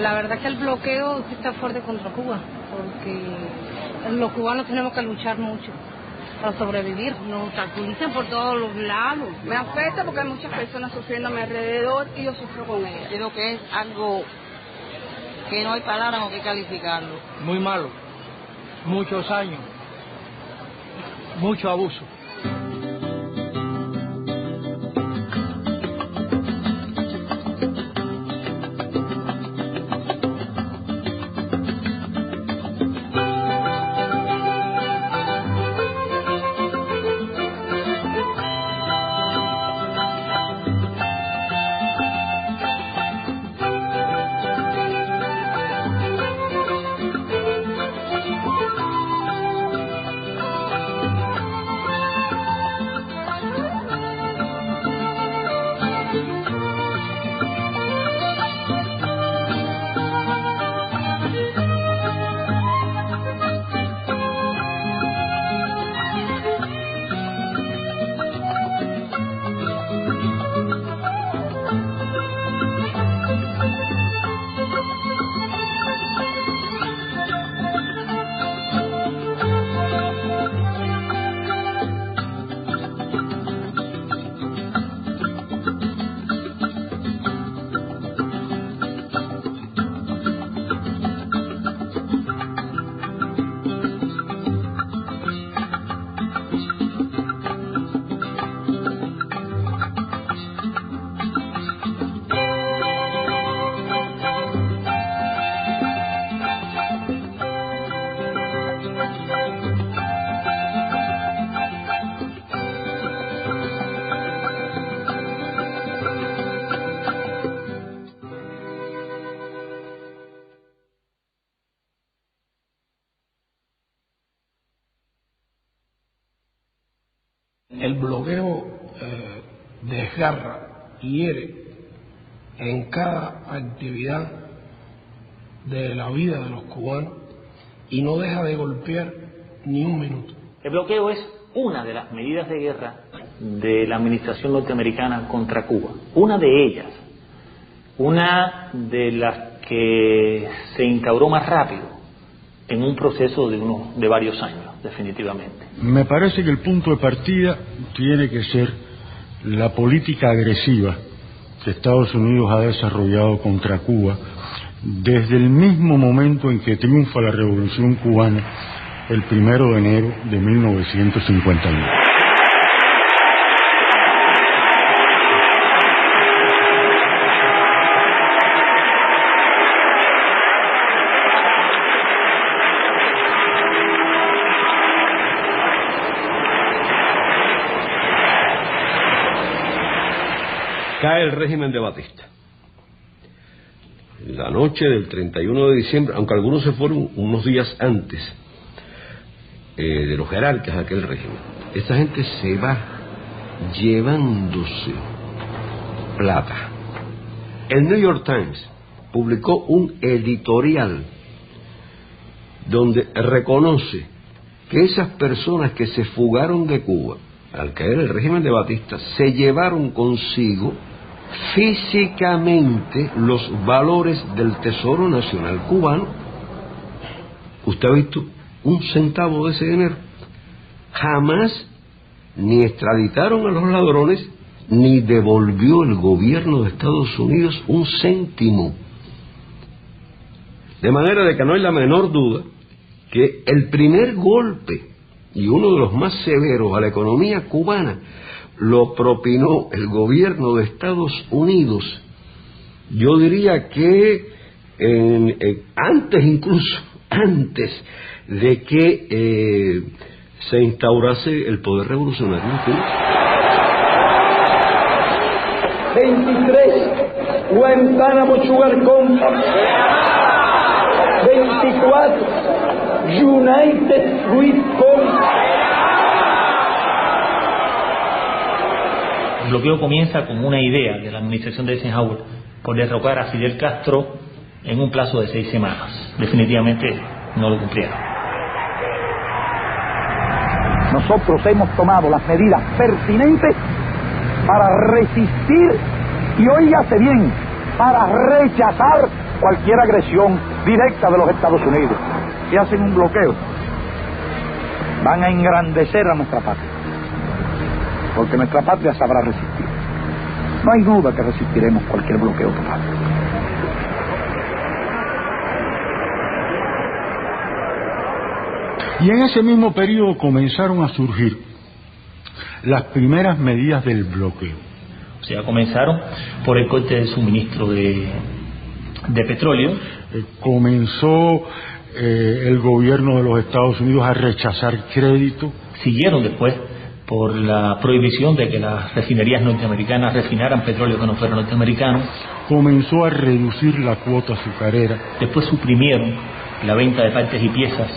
La verdad que el bloqueo sí está fuerte contra Cuba, porque los cubanos tenemos que luchar mucho para sobrevivir. Nos obstaculizan por todos los lados. Me afecta porque hay muchas personas sufriendo a mi alrededor y yo sufro con ellas. Creo que es algo que no hay palabras con que calificarlo. Muy malo, muchos años, mucho abuso. El bloqueo desgarra, hiere en cada actividad de la vida de los cubanos y no deja de golpear ni un minuto. El bloqueo es una de las medidas de guerra de la administración norteamericana contra Cuba. Una de ellas, una de las que se instauró más rápido en un proceso de varios años, definitivamente. Me parece que el punto de partida tiene que ser la política agresiva que Estados Unidos ha desarrollado contra Cuba desde el mismo momento en que triunfa la Revolución Cubana el 1 de enero de 1951. Cae el régimen de Batista. La noche del 31 de diciembre, aunque algunos se fueron unos días antes de los jerarcas de aquel régimen, esta gente se va llevándose plata. El New York Times publicó un editorial donde reconoce que esas personas que se fugaron de Cuba al caer el régimen de Batista se llevaron consigo físicamente los valores del Tesoro Nacional cubano. ¿Usted ha visto un centavo de ese dinero? Jamás ni extraditaron a los ladrones, ni devolvió el gobierno de Estados Unidos un céntimo. De manera de que no hay la menor duda que el primer golpe, y uno de los más severos a la economía cubana, lo propinó el gobierno de Estados Unidos. Yo diría que antes de que se instaurase el poder revolucionario en Cuba. 23 Guantánamo Sugar Company, 24 United Fruit Company. El bloqueo comienza con una idea de la administración de Eisenhower por derrocar a Fidel Castro en un plazo de 6 semanas. Definitivamente no lo cumplieron. Nosotros hemos tomado las medidas pertinentes para resistir y, óigase bien, para rechazar cualquier agresión directa de los Estados Unidos, si hacen un bloqueo, van a engrandecer a nuestra patria, porque nuestra patria sabrá resistir. No hay duda que resistiremos cualquier bloqueo total. Y en ese mismo periodo comenzaron a surgir las primeras medidas del bloqueo. O sea, comenzaron por el corte de suministro de petróleo. Comenzó el gobierno de los Estados Unidos a rechazar crédito. Siguieron después por la prohibición de que las refinerías norteamericanas refinaran petróleo que no fuera norteamericano. Comenzó a reducir la cuota azucarera. Después suprimieron la venta de partes y piezas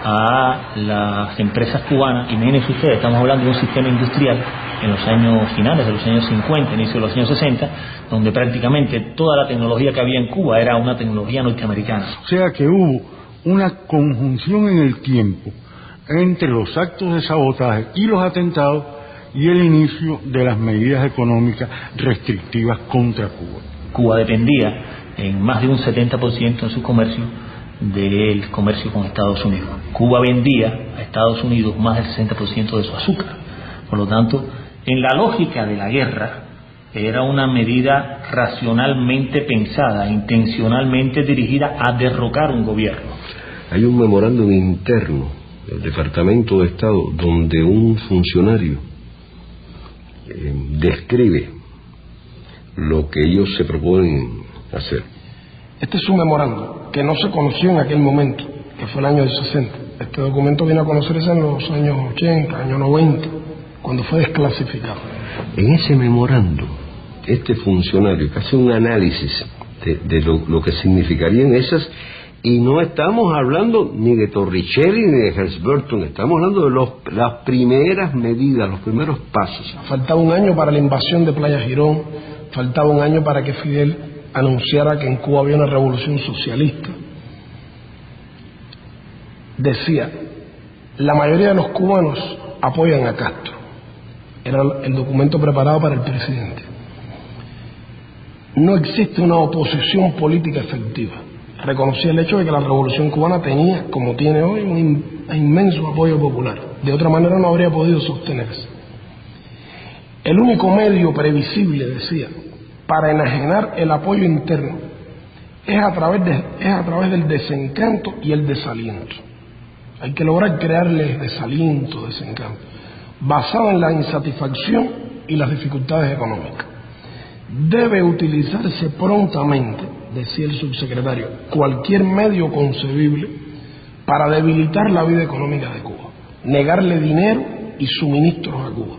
a las empresas cubanas. Imagínense ustedes, estamos hablando de un sistema industrial en los años finales de los años 50, inicio de los años 60, donde prácticamente toda la tecnología que había en Cuba era una tecnología norteamericana. O sea que hubo una conjunción en el tiempo entre los actos de sabotaje y los atentados y el inicio de las medidas económicas restrictivas contra Cuba. Cuba dependía en más de un 70% en su comercio del comercio con Estados Unidos. Cuba vendía a Estados Unidos más del 60% de su azúcar. Por lo tanto, en la lógica de la guerra, era una medida racionalmente pensada, intencionalmente dirigida a derrocar un gobierno. Hay un memorándum interno del Departamento de Estado donde un funcionario describe lo que ellos se proponen hacer. Este es un memorándum que no se conoció en aquel momento, que fue el año del 60. Este documento vino a conocerse en los años 80, años 90, cuando fue desclasificado. En ese memorándum, este funcionario que hace un análisis de lo que significarían esas, y no estamos hablando ni de Torricelli ni de Helms-Burton, estamos hablando de las primeras medidas, los primeros pasos. Faltaba un año para la invasión de Playa Girón, faltaba un año para que Fidel anunciara que en Cuba había una revolución socialista. Decía, la mayoría de los cubanos apoyan a Castro. Era el documento preparado para el presidente. No existe una oposición política efectiva. Reconocía el hecho de que la revolución cubana tenía, como tiene hoy, un inmenso apoyo popular. De otra manera no habría podido sostenerse. El único medio previsible, decía, para enajenar el apoyo interno es a través del desencanto y el desaliento. Hay que lograr crearles desaliento, desencanto, basado en la insatisfacción y las dificultades económicas. Debe utilizarse prontamente, decía el subsecretario, cualquier medio concebible para debilitar la vida económica de Cuba, negarle dinero y suministros a Cuba,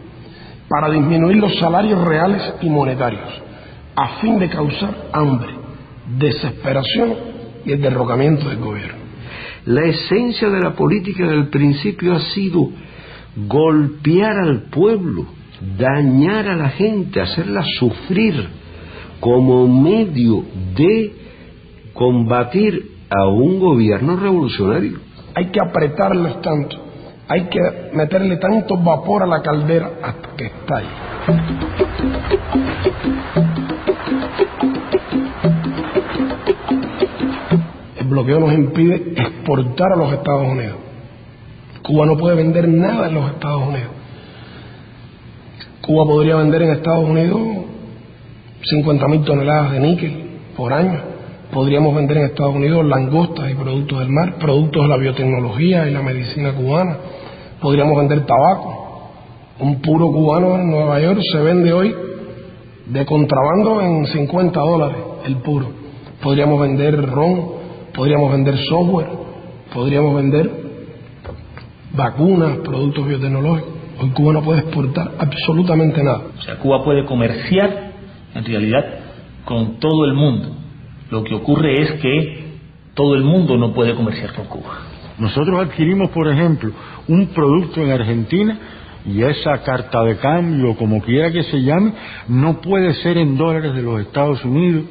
para disminuir los salarios reales y monetarios, a fin de causar hambre, desesperación y el derrocamiento del gobierno. La esencia de la política del principio ha sido golpear al pueblo, dañar a la gente, hacerla sufrir como medio de combatir a un gobierno revolucionario. Hay que apretarles tanto, hay que meterle tanto vapor a la caldera hasta que estalle. El bloqueo nos impide exportar a los Estados Unidos. Cuba no puede vender nada en los Estados Unidos. Cuba podría vender en Estados Unidos 50.000 toneladas de níquel por año. Podríamos vender en Estados Unidos langostas y productos del mar, productos de la biotecnología y la medicina cubana. Podríamos vender tabaco. Un puro cubano en Nueva York se vende hoy de contrabando en $50 el puro. Podríamos vender ron, podríamos vender software, podríamos vender vacunas, productos biotecnológicos. Hoy Cuba no puede exportar absolutamente nada. O sea, Cuba puede comerciar, en realidad, con todo el mundo. Lo que ocurre es que todo el mundo no puede comerciar con Cuba. Nosotros adquirimos, por ejemplo, un producto en Argentina y esa carta de cambio, como quiera que se llame, no puede ser en dólares de los Estados Unidos,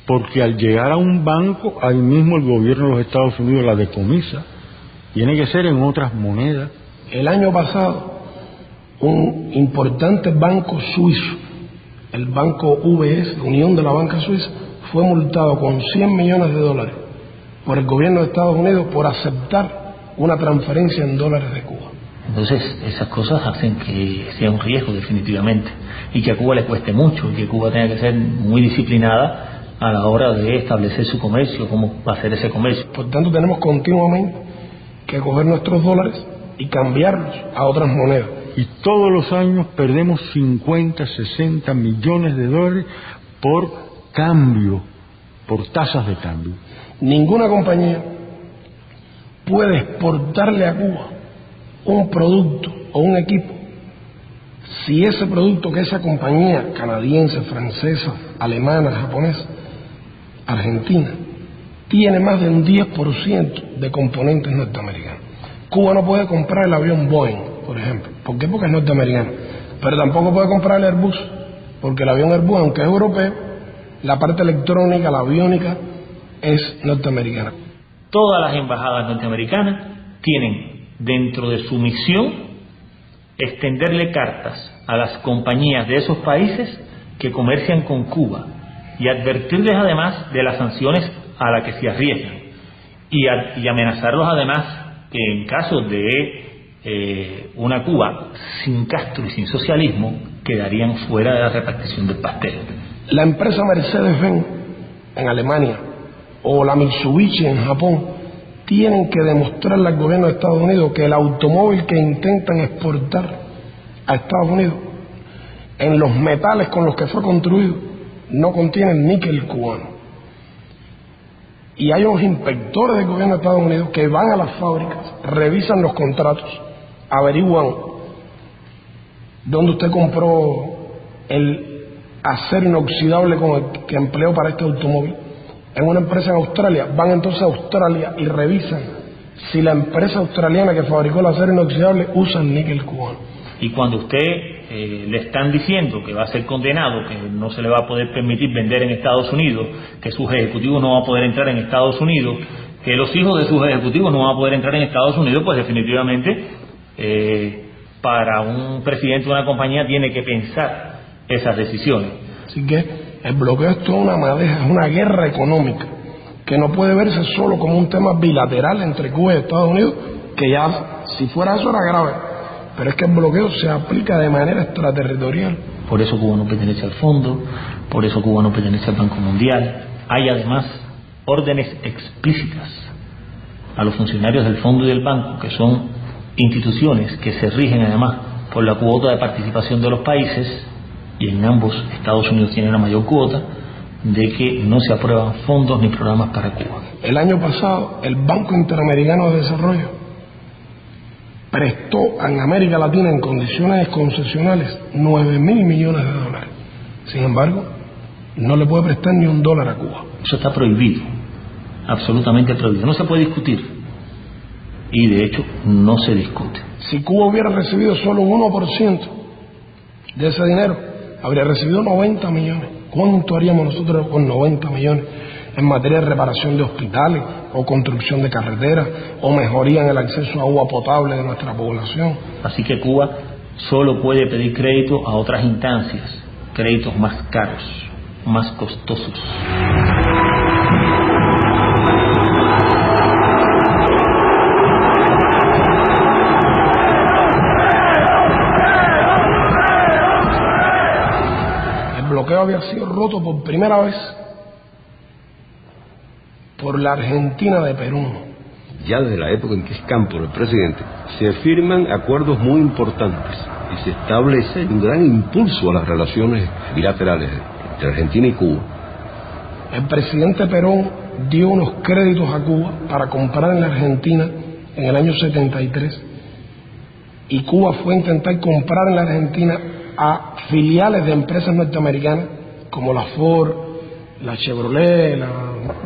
porque al llegar a un banco, ahí mismo el gobierno de los Estados Unidos la decomisa. Tiene que ser en otras monedas. El año pasado, un importante banco suizo, el banco UBS, Unión de la Banca Suiza, fue multado con $100 millones por el gobierno de Estados Unidos por aceptar una transferencia en dólares de Cuba. Entonces esas cosas hacen que sea un riesgo definitivamente, y que a Cuba le cueste mucho, y que Cuba tenga que ser muy disciplinada a la hora de establecer su comercio, cómo va a ser ese comercio. Por tanto, tenemos continuamente que coger nuestros dólares y cambiarlos a otras monedas. Y todos los años perdemos 50, 60 millones de dólares por cambio, por tasas de cambio. Ninguna compañía puede exportarle a Cuba un producto o un equipo si ese producto que esa compañía canadiense, francesa, alemana, japonesa, argentina, tiene más de un 10% de componentes norteamericanos. Cuba no puede comprar el avión Boeing, por ejemplo. ¿Por qué? Porque es norteamericano. Pero tampoco puede comprar el Airbus, porque el avión Airbus, aunque es europeo, la parte electrónica, la aviónica, es norteamericana. Todas las embajadas norteamericanas tienen dentro de su misión extenderle cartas a las compañías de esos países que comercian con Cuba y advertirles además de las sanciones a las que se arriesgan y amenazarlos además que en caso de una Cuba sin Castro y sin socialismo quedarían fuera de la repartición del pastel. La empresa Mercedes-Benz en Alemania o la Mitsubishi en Japón tienen que demostrarle al gobierno de Estados Unidos que el automóvil que intentan exportar a Estados Unidos en los metales con los que fue construido no contienen níquel cubano. Y hay unos inspectores del gobierno de Estados Unidos que van a las fábricas, revisan los contratos, averiguan dónde usted compró el acero inoxidable con el que empleó para este automóvil. En una empresa en Australia, van entonces a Australia y revisan si la empresa australiana que fabricó el acero inoxidable usa el níquel cubano. Y cuando usted le están diciendo que va a ser condenado, que no se le va a poder permitir vender en Estados Unidos, que sus ejecutivos no van a poder entrar en Estados Unidos, que los hijos de sus ejecutivos no van a poder entrar en Estados Unidos, pues definitivamente para un presidente de una compañía tiene que pensar esas decisiones. Así que el bloqueo es toda una madeja, es una guerra económica que no puede verse solo como un tema bilateral entre Cuba y Estados Unidos, que ya si fuera eso era grave, pero es que el bloqueo se aplica de manera extraterritorial. Por eso Cuba no pertenece al fondo, por eso Cuba no pertenece al Banco Mundial. Hay además órdenes explícitas a los funcionarios del fondo y del banco, que son instituciones que se rigen además por la cuota de participación de los países, y en ambos Estados Unidos tiene una mayor cuota, de que no se aprueban fondos ni programas para Cuba. El año pasado el Banco Interamericano de Desarrollo prestó en América Latina en condiciones concesionales $9.000 millones. Sin embargo, no le puede prestar ni $1 a Cuba. Eso está prohibido, absolutamente prohibido. No se puede discutir y de hecho no se discute. Si Cuba hubiera recibido solo un 1% de ese dinero, habría recibido 90 millones. ¿Cuánto haríamos nosotros con 90 millones en materia de reparación de hospitales o construcción de carreteras o mejoría en el acceso a agua potable de nuestra población? Así que Cuba solo puede pedir crédito a otras instancias, créditos más caros, más costosos. El bloqueo había sido roto por primera vez por la Argentina de Perón. Ya desde la época en que es Cámpora el presidente, se firman acuerdos muy importantes y se establece un gran impulso a las relaciones bilaterales entre Argentina y Cuba. El presidente Perón dio unos créditos a Cuba para comprar en la Argentina en el año 73, y Cuba fue a intentar comprar en la Argentina a filiales de empresas norteamericanas como la Ford, la Chevrolet, la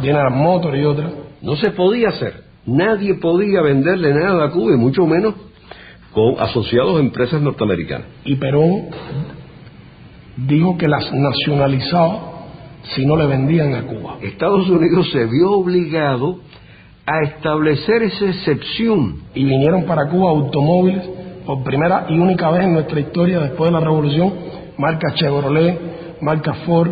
General Motors y otras. No se podía hacer. Nadie podía venderle nada a Cuba, y mucho menos con asociados a empresas norteamericanas. Y Perón dijo que las nacionalizaba si no le vendían a Cuba. Estados Unidos se vio obligado a establecer esa excepción. Y vinieron para Cuba automóviles por primera y única vez en nuestra historia después de la Revolución, marca Chevrolet, marca Ford,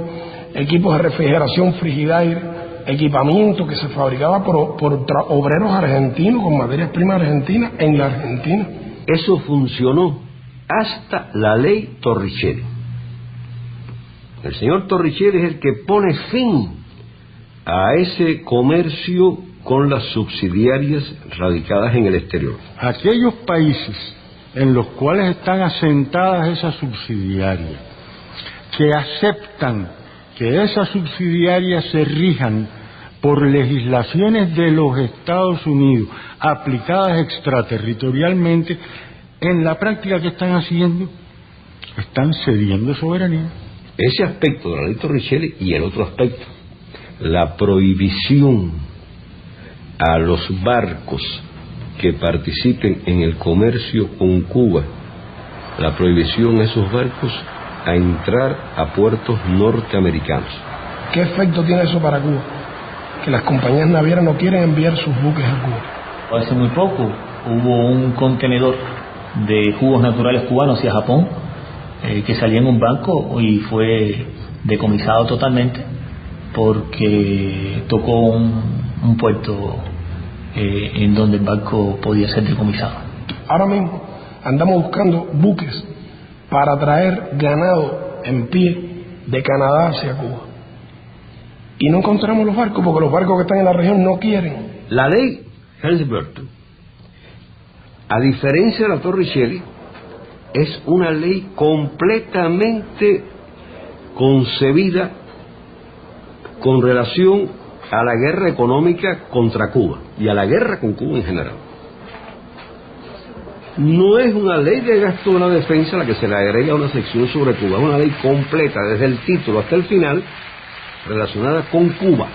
equipos de refrigeración Frigidaire, equipamiento que se fabricaba por obreros argentinos con materias primas argentinas en la Argentina. Eso funcionó hasta la ley Torricelli. El señor Torricelli es el que pone fin a ese comercio con las subsidiarias radicadas en el exterior. Aquellos países en los cuales están asentadas esas subsidiarias, que aceptan que esas subsidiarias se rijan por legislaciones de los Estados Unidos aplicadas extraterritorialmente, en la práctica que están haciendo, están cediendo soberanía. Ese aspecto de la ley Torricelli y el otro aspecto, la prohibición a los barcos que participen en el comercio con Cuba, la prohibición a esos barcos a entrar a puertos norteamericanos. ¿Qué efecto tiene eso para Cuba? Que las compañías navieras no quieren enviar sus buques a Cuba. Hace muy poco hubo un contenedor de jugos naturales cubanos hacia Japón que salía en un barco y fue decomisado totalmente porque tocó un puerto en donde el barco podía ser decomisado. Ahora mismo andamos buscando buques para traer ganado en pie de Canadá hacia Cuba. Y no encontramos los barcos porque los barcos que están en la región no quieren. La ley Helms-Burton, a diferencia de la Torricelli, es una ley completamente concebida con relación a la guerra económica contra Cuba y a la guerra con Cuba en general. No es una ley de gasto de la defensa a la que se le agrega una sección sobre Cuba, es una ley completa desde el título hasta el final relacionada con Cuba.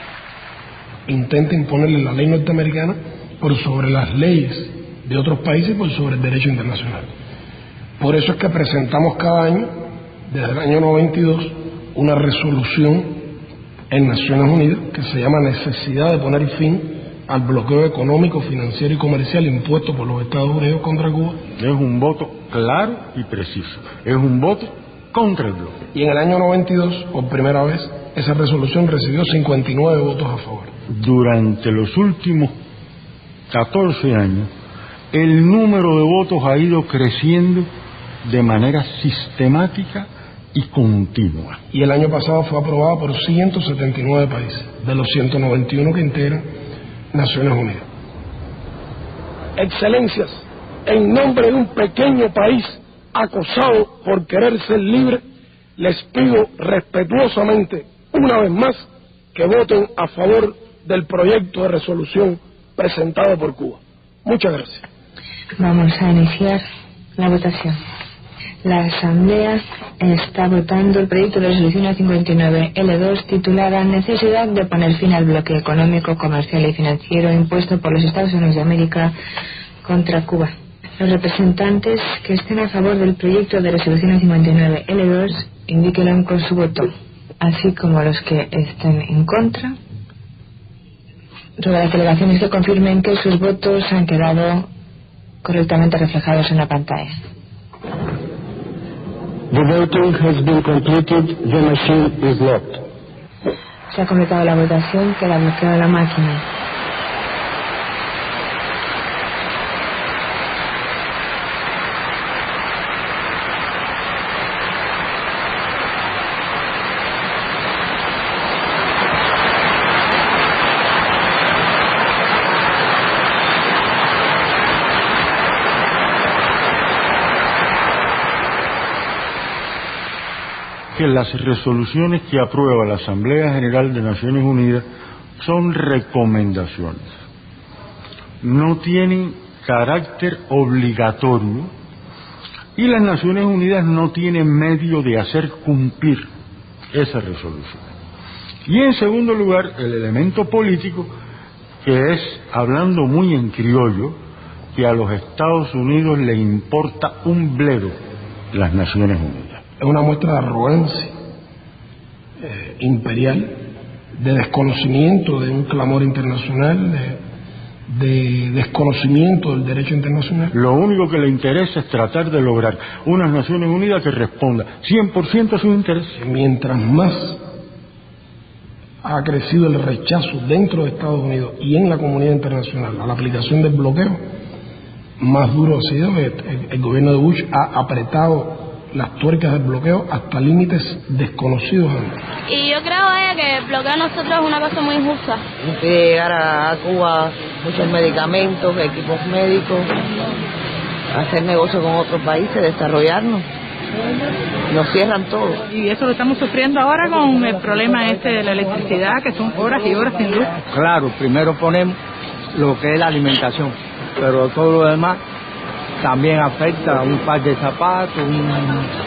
Intenta imponerle la ley norteamericana por sobre las leyes de otros países y por sobre el derecho internacional. Por eso es que presentamos cada año, desde el año 92, una resolución en Naciones Unidas que se llama Necesidad de poner fin al bloqueo económico, financiero y comercial impuesto por los Estados Unidos contra Cuba. Es un voto claro y preciso, es un voto contra el bloqueo. Y en el año 92, por primera vez, esa resolución recibió 59 votos a favor. Durante los últimos 14 años, el número de votos ha ido creciendo de manera sistemática y continua. Y el año pasado fue aprobada por 179 países, de los 191 que integran Naciones Unidas. Excelencias, en nombre de un pequeño país acosado por querer ser libre, les pido respetuosamente, una vez más, que voten a favor del proyecto de resolución presentado por Cuba. Muchas gracias. Vamos a iniciar la votación. La Asamblea está votando el proyecto de resolución 59L2 titulada Necesidad de poner fin al bloqueo económico, comercial y financiero impuesto por los Estados Unidos de América contra Cuba. Los representantes que estén a favor del proyecto de resolución 59L2 indíquenlo con su voto, así como los que estén en contra. Ruego a las delegaciones que confirmen que sus votos han quedado correctamente reflejados en la pantalla. The voting has been completed. The machine is locked. Se ha completado la votación, queda bloqueada la máquina. Que las resoluciones que aprueba la Asamblea General de Naciones Unidas son recomendaciones. No tienen carácter obligatorio y las Naciones Unidas no tienen medio de hacer cumplir esa resolución. Y en segundo lugar, el elemento político, que es, hablando muy en criollo, que a los Estados Unidos le importa un bledo las Naciones Unidas. Es una muestra de arrogancia imperial, de desconocimiento de un clamor internacional, de desconocimiento del derecho internacional. Lo único que le interesa es tratar de lograr unas Naciones Unidas que responda 100% a sus intereses. Mientras más ha crecido el rechazo dentro de Estados Unidos y en la comunidad internacional a la aplicación del bloqueo, más duro ha sido que el gobierno de Bush ha apretado las tuercas del bloqueo hasta límites desconocidos antes. Y yo creo que el bloqueo a nosotros es una cosa muy injusta. Que llegar a Cuba muchos medicamentos, equipos médicos, hacer negocio con otros países, desarrollarnos. Nos cierran todo. Y eso lo estamos sufriendo ahora con el problema este de la electricidad, que son horas y horas sin luz. Claro, primero ponemos lo que es la alimentación, pero todo lo demás también afecta un par de zapatos,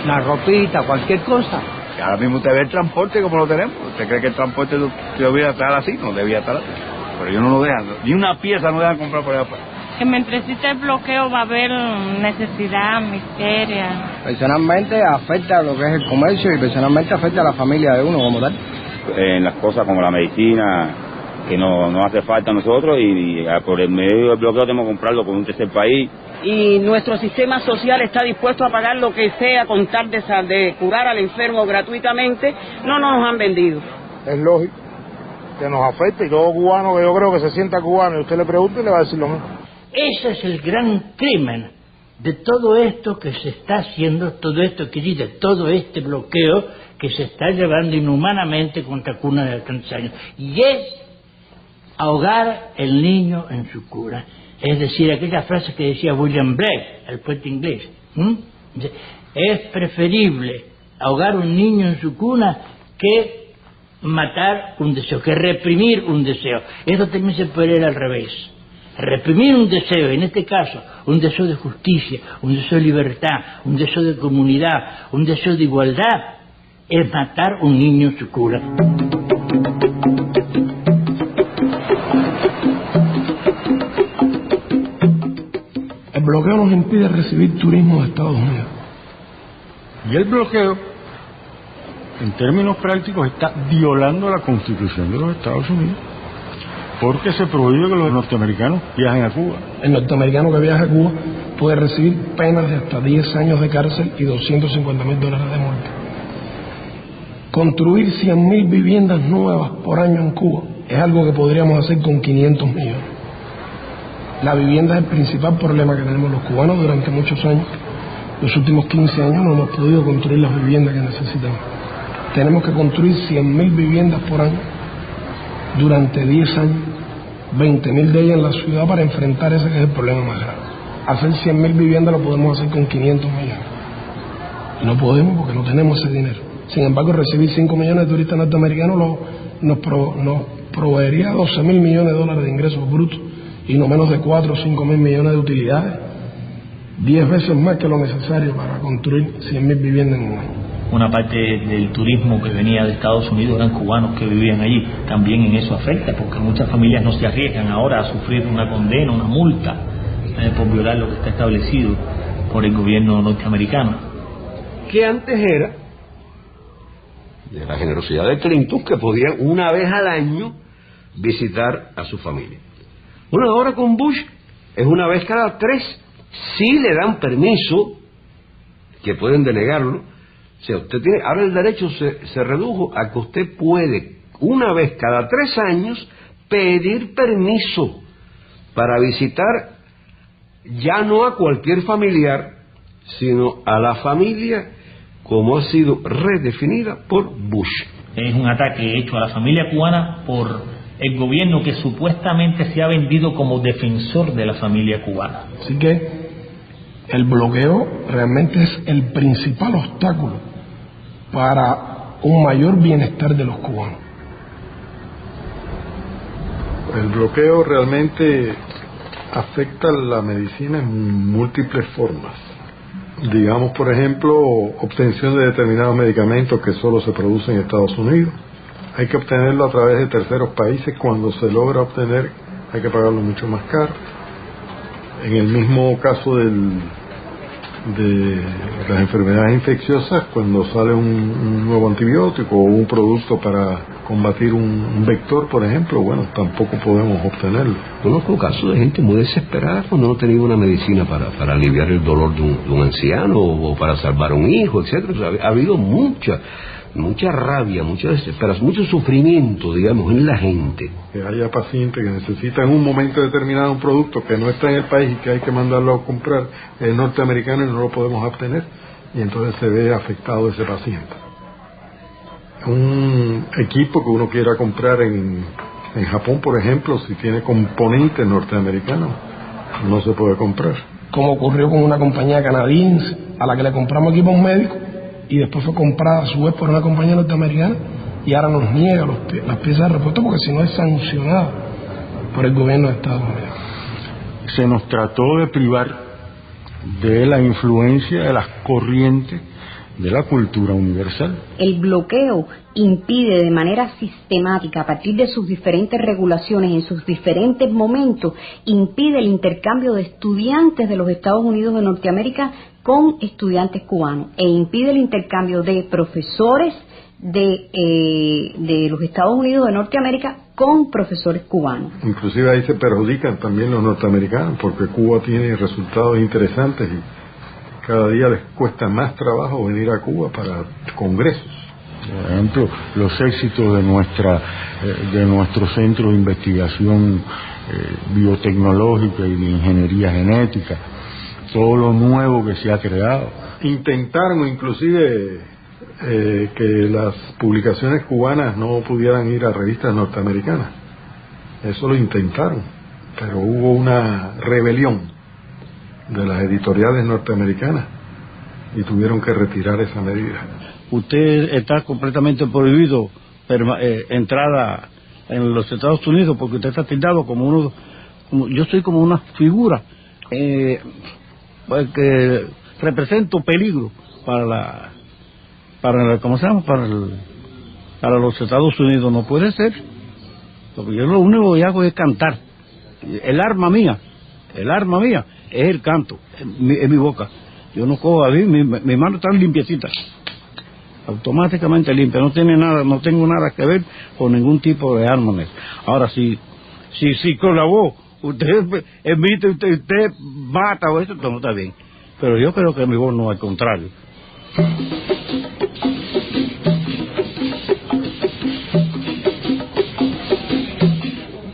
una ropita, cualquier cosa. Ahora mismo usted ve el transporte como lo tenemos. ¿Usted cree que el transporte debería estar así? No debía estar así. Pero ellos no lo dejan, ni una pieza no dejan comprar por allá afuera. Que mientras existe el bloqueo va a haber necesidad, miseria. Personalmente afecta lo que es el comercio y personalmente afecta a la familia de uno como tal. En las cosas como la medicina, que no hace falta a nosotros y por el medio del bloqueo tenemos que comprarlo con un tercer país. Y nuestro sistema social está dispuesto a pagar lo que sea con tal de curar al enfermo gratuitamente. No nos han vendido. Es lógico que nos afecte y todo cubano que yo creo que se sienta cubano y usted le pregunta y le va a decir lo mismo. Ese es el gran crimen de todo esto que se está haciendo, todo esto que dice, todo este bloqueo que se está llevando inhumanamente contra cuna de 30 años. Y es ahogar el niño en su cuna. Es decir, aquella frase que decía William Blake, el poeta inglés. Es preferible ahogar un niño en su cuna que matar un deseo, que reprimir un deseo. Esto también se puede ir al revés. Reprimir un deseo, en este caso, un deseo de justicia, un deseo de libertad, un deseo de comunidad, un deseo de igualdad, es matar un niño en su cuna. El bloqueo nos impide recibir turismo de Estados Unidos. Y el bloqueo, en términos prácticos, está violando la Constitución de los Estados Unidos, porque se prohíbe que los norteamericanos viajen a Cuba. El norteamericano que viaja a Cuba puede recibir penas de hasta 10 años de cárcel y $250,000 de multa. Construir 100,000 viviendas nuevas por año en Cuba es algo que podríamos hacer con 500 millones. La vivienda es el principal problema que tenemos los cubanos durante muchos años. Los últimos 15 años no hemos podido construir las viviendas que necesitamos. Tenemos que construir 100,000 viviendas por año durante 10 años, 20,000 de ellas en la ciudad para enfrentar ese que es el problema más grave. Hacer 100,000 viviendas lo podemos hacer con 500 millones. Y no podemos porque no tenemos ese dinero. Sin embargo, recibir 5 millones de turistas norteamericanos nos proveería $12,000 millones de ingresos brutos y no menos de 4 o 5,000 millones de utilidades, 10 veces más que lo necesario para construir 100,000 viviendas en un año. Una parte del turismo que venía de Estados Unidos eran cubanos que vivían allí. También en eso afecta, porque muchas familias no se arriesgan ahora a sufrir una condena, una multa, por violar lo que está establecido por el gobierno norteamericano. Que antes era de la generosidad de Clinton, que podían una vez al año visitar a su familia. Bueno, ahora con Bush es una vez cada 3. Sí le dan permiso, que pueden denegarlo. O sea, usted tiene, ahora el derecho se redujo a que usted puede, una vez cada 3 años, pedir permiso para visitar ya no a cualquier familiar, sino a la familia como ha sido redefinida por Bush. Es un ataque hecho a la familia cubana por el gobierno que supuestamente se ha vendido como defensor de la familia cubana. Así que el bloqueo realmente es el principal obstáculo para un mayor bienestar de los cubanos. El bloqueo realmente afecta la medicina en múltiples formas. Digamos, por ejemplo, obtención de determinados medicamentos que solo se producen en Estados Unidos. Hay que obtenerlo a través de terceros países. Cuando se logra obtener, hay que pagarlo mucho más caro. En el mismo caso de las enfermedades infecciosas, cuando sale un nuevo antibiótico o un producto para combatir un vector, por ejemplo, bueno, tampoco podemos obtenerlo. Conozco casos de gente muy desesperada cuando no tenía una medicina para aliviar el dolor de un anciano o para salvar a un hijo, etcétera. O sea, ha habido mucha mucha rabia, mucha desesperación, mucho sufrimiento, digamos, en la gente. Que haya pacientes que necesitan en un momento determinado un producto que no está en el país y que hay que mandarlo a comprar el norteamericano y no lo podemos obtener, y entonces se ve afectado ese paciente. Un equipo que uno quiera comprar en Japón, por ejemplo, si tiene componentes norteamericanos, no se puede comprar. Como ocurrió con una compañía canadiense a la que le compramos equipos médicos y después fue comprada a su vez por una compañía norteamericana y ahora nos niega las piezas de repuesto porque si no es sancionada por el gobierno de Estados Unidos. Se nos trató de privar de la influencia de las corrientes de la cultura universal. El bloqueo impide de manera sistemática, a partir de sus diferentes regulaciones, en sus diferentes momentos, impide el intercambio de estudiantes de los Estados Unidos de Norteamérica con estudiantes cubanos, e impide el intercambio de profesores de los Estados Unidos de Norteamérica con profesores cubanos. Inclusive ahí se perjudican también los norteamericanos, porque Cuba tiene resultados interesantes y cada día les cuesta más trabajo venir a Cuba para congresos. Por ejemplo, los éxitos de nuestro centro de investigación biotecnológica y de ingeniería genética, todo lo nuevo que se ha creado. Intentaron inclusive que las publicaciones cubanas no pudieran ir a revistas norteamericanas. Eso lo intentaron, pero hubo una rebelión de las editoriales norteamericanas y tuvieron que retirar esa medida. Usted está completamente prohibido entrada en los Estados Unidos porque usted está tildado como yo soy como una figura que represento peligro para ¿cómo se llama? Para los Estados Unidos. No puede ser, porque yo lo único que hago es cantar. El arma mía es el canto, es mi boca. Yo no cojo a mí, mi mano está limpiecita, automáticamente limpia, no tengo nada que ver con ningún tipo de arma. Ahora, si con la voz usted emite, usted mata o eso, no está bien. Pero yo creo que mi voz no, al contrario.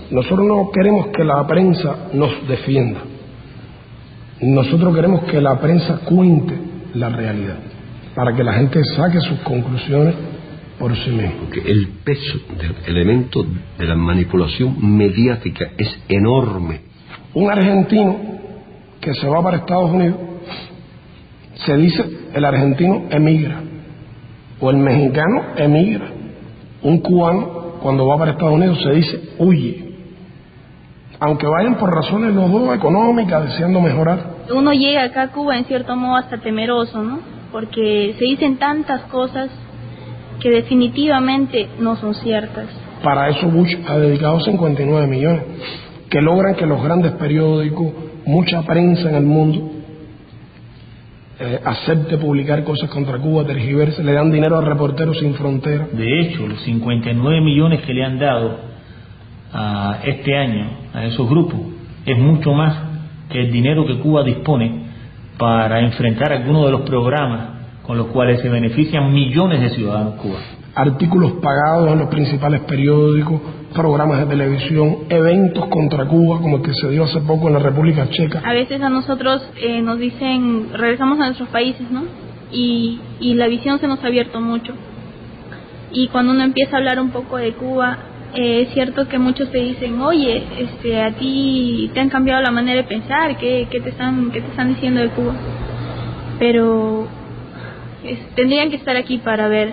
Nosotros no queremos que la prensa nos defienda. Nosotros queremos que la prensa cuente la realidad, para que la gente saque sus conclusiones por sí misma. Porque el peso del elemento de la manipulación mediática es enorme. Un argentino que se va para Estados Unidos, se dice el argentino emigra, o el mexicano emigra. Un cubano cuando va para Estados Unidos se dice huye, aunque vayan por razones los dos económicas, deseando mejorar. Uno llega acá a Cuba en cierto modo hasta temeroso, ¿no? Porque se dicen tantas cosas que definitivamente no son ciertas. Para eso Bush ha dedicado 59 millones, que logran que los grandes periódicos, mucha prensa en el mundo, acepte publicar cosas contra Cuba, tergiverse, le dan dinero a Reporteros Sin Fronteras. De hecho, los 59 millones que le han dado este año a esos grupos es mucho más que el dinero que Cuba dispone para enfrentar algunos de los programas con los cuales se benefician millones de ciudadanos cubanos. Artículos pagados en los principales periódicos, programas de televisión, eventos contra Cuba, como el que se dio hace poco en la República Checa. A veces a nosotros nos dicen, regresamos a nuestros países, ¿no? Y la visión se nos ha abierto mucho. Y cuando uno empieza a hablar un poco de Cuba, es cierto que muchos te dicen, oye, a ti te han cambiado la manera de pensar, ¿qué te están diciendo de Cuba? Pero tendrían que estar aquí para ver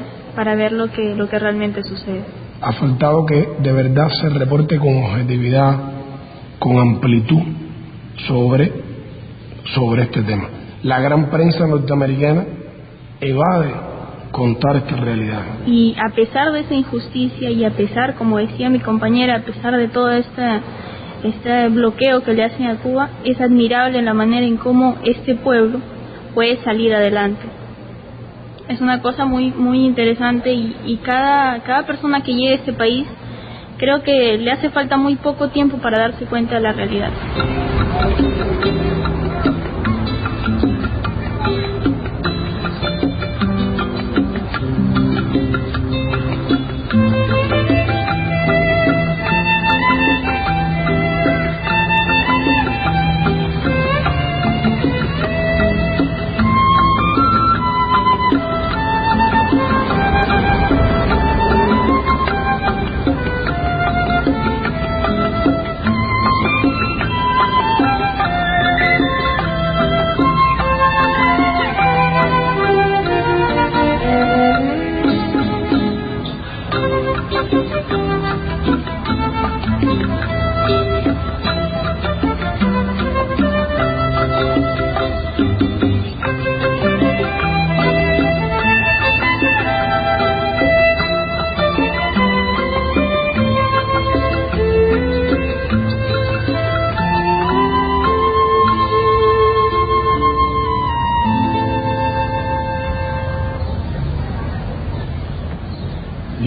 lo que realmente sucede. Ha faltado que de verdad se reporte con objetividad, con amplitud sobre este tema. La gran prensa norteamericana evade contar esta realidad. Y a pesar de esa injusticia y a pesar, como decía mi compañera, a pesar de todo este bloqueo que le hacen a Cuba, es admirable la manera en cómo este pueblo puede salir adelante. Es una cosa muy muy interesante y cada persona que llegue a este país, creo que le hace falta muy poco tiempo para darse cuenta de la realidad.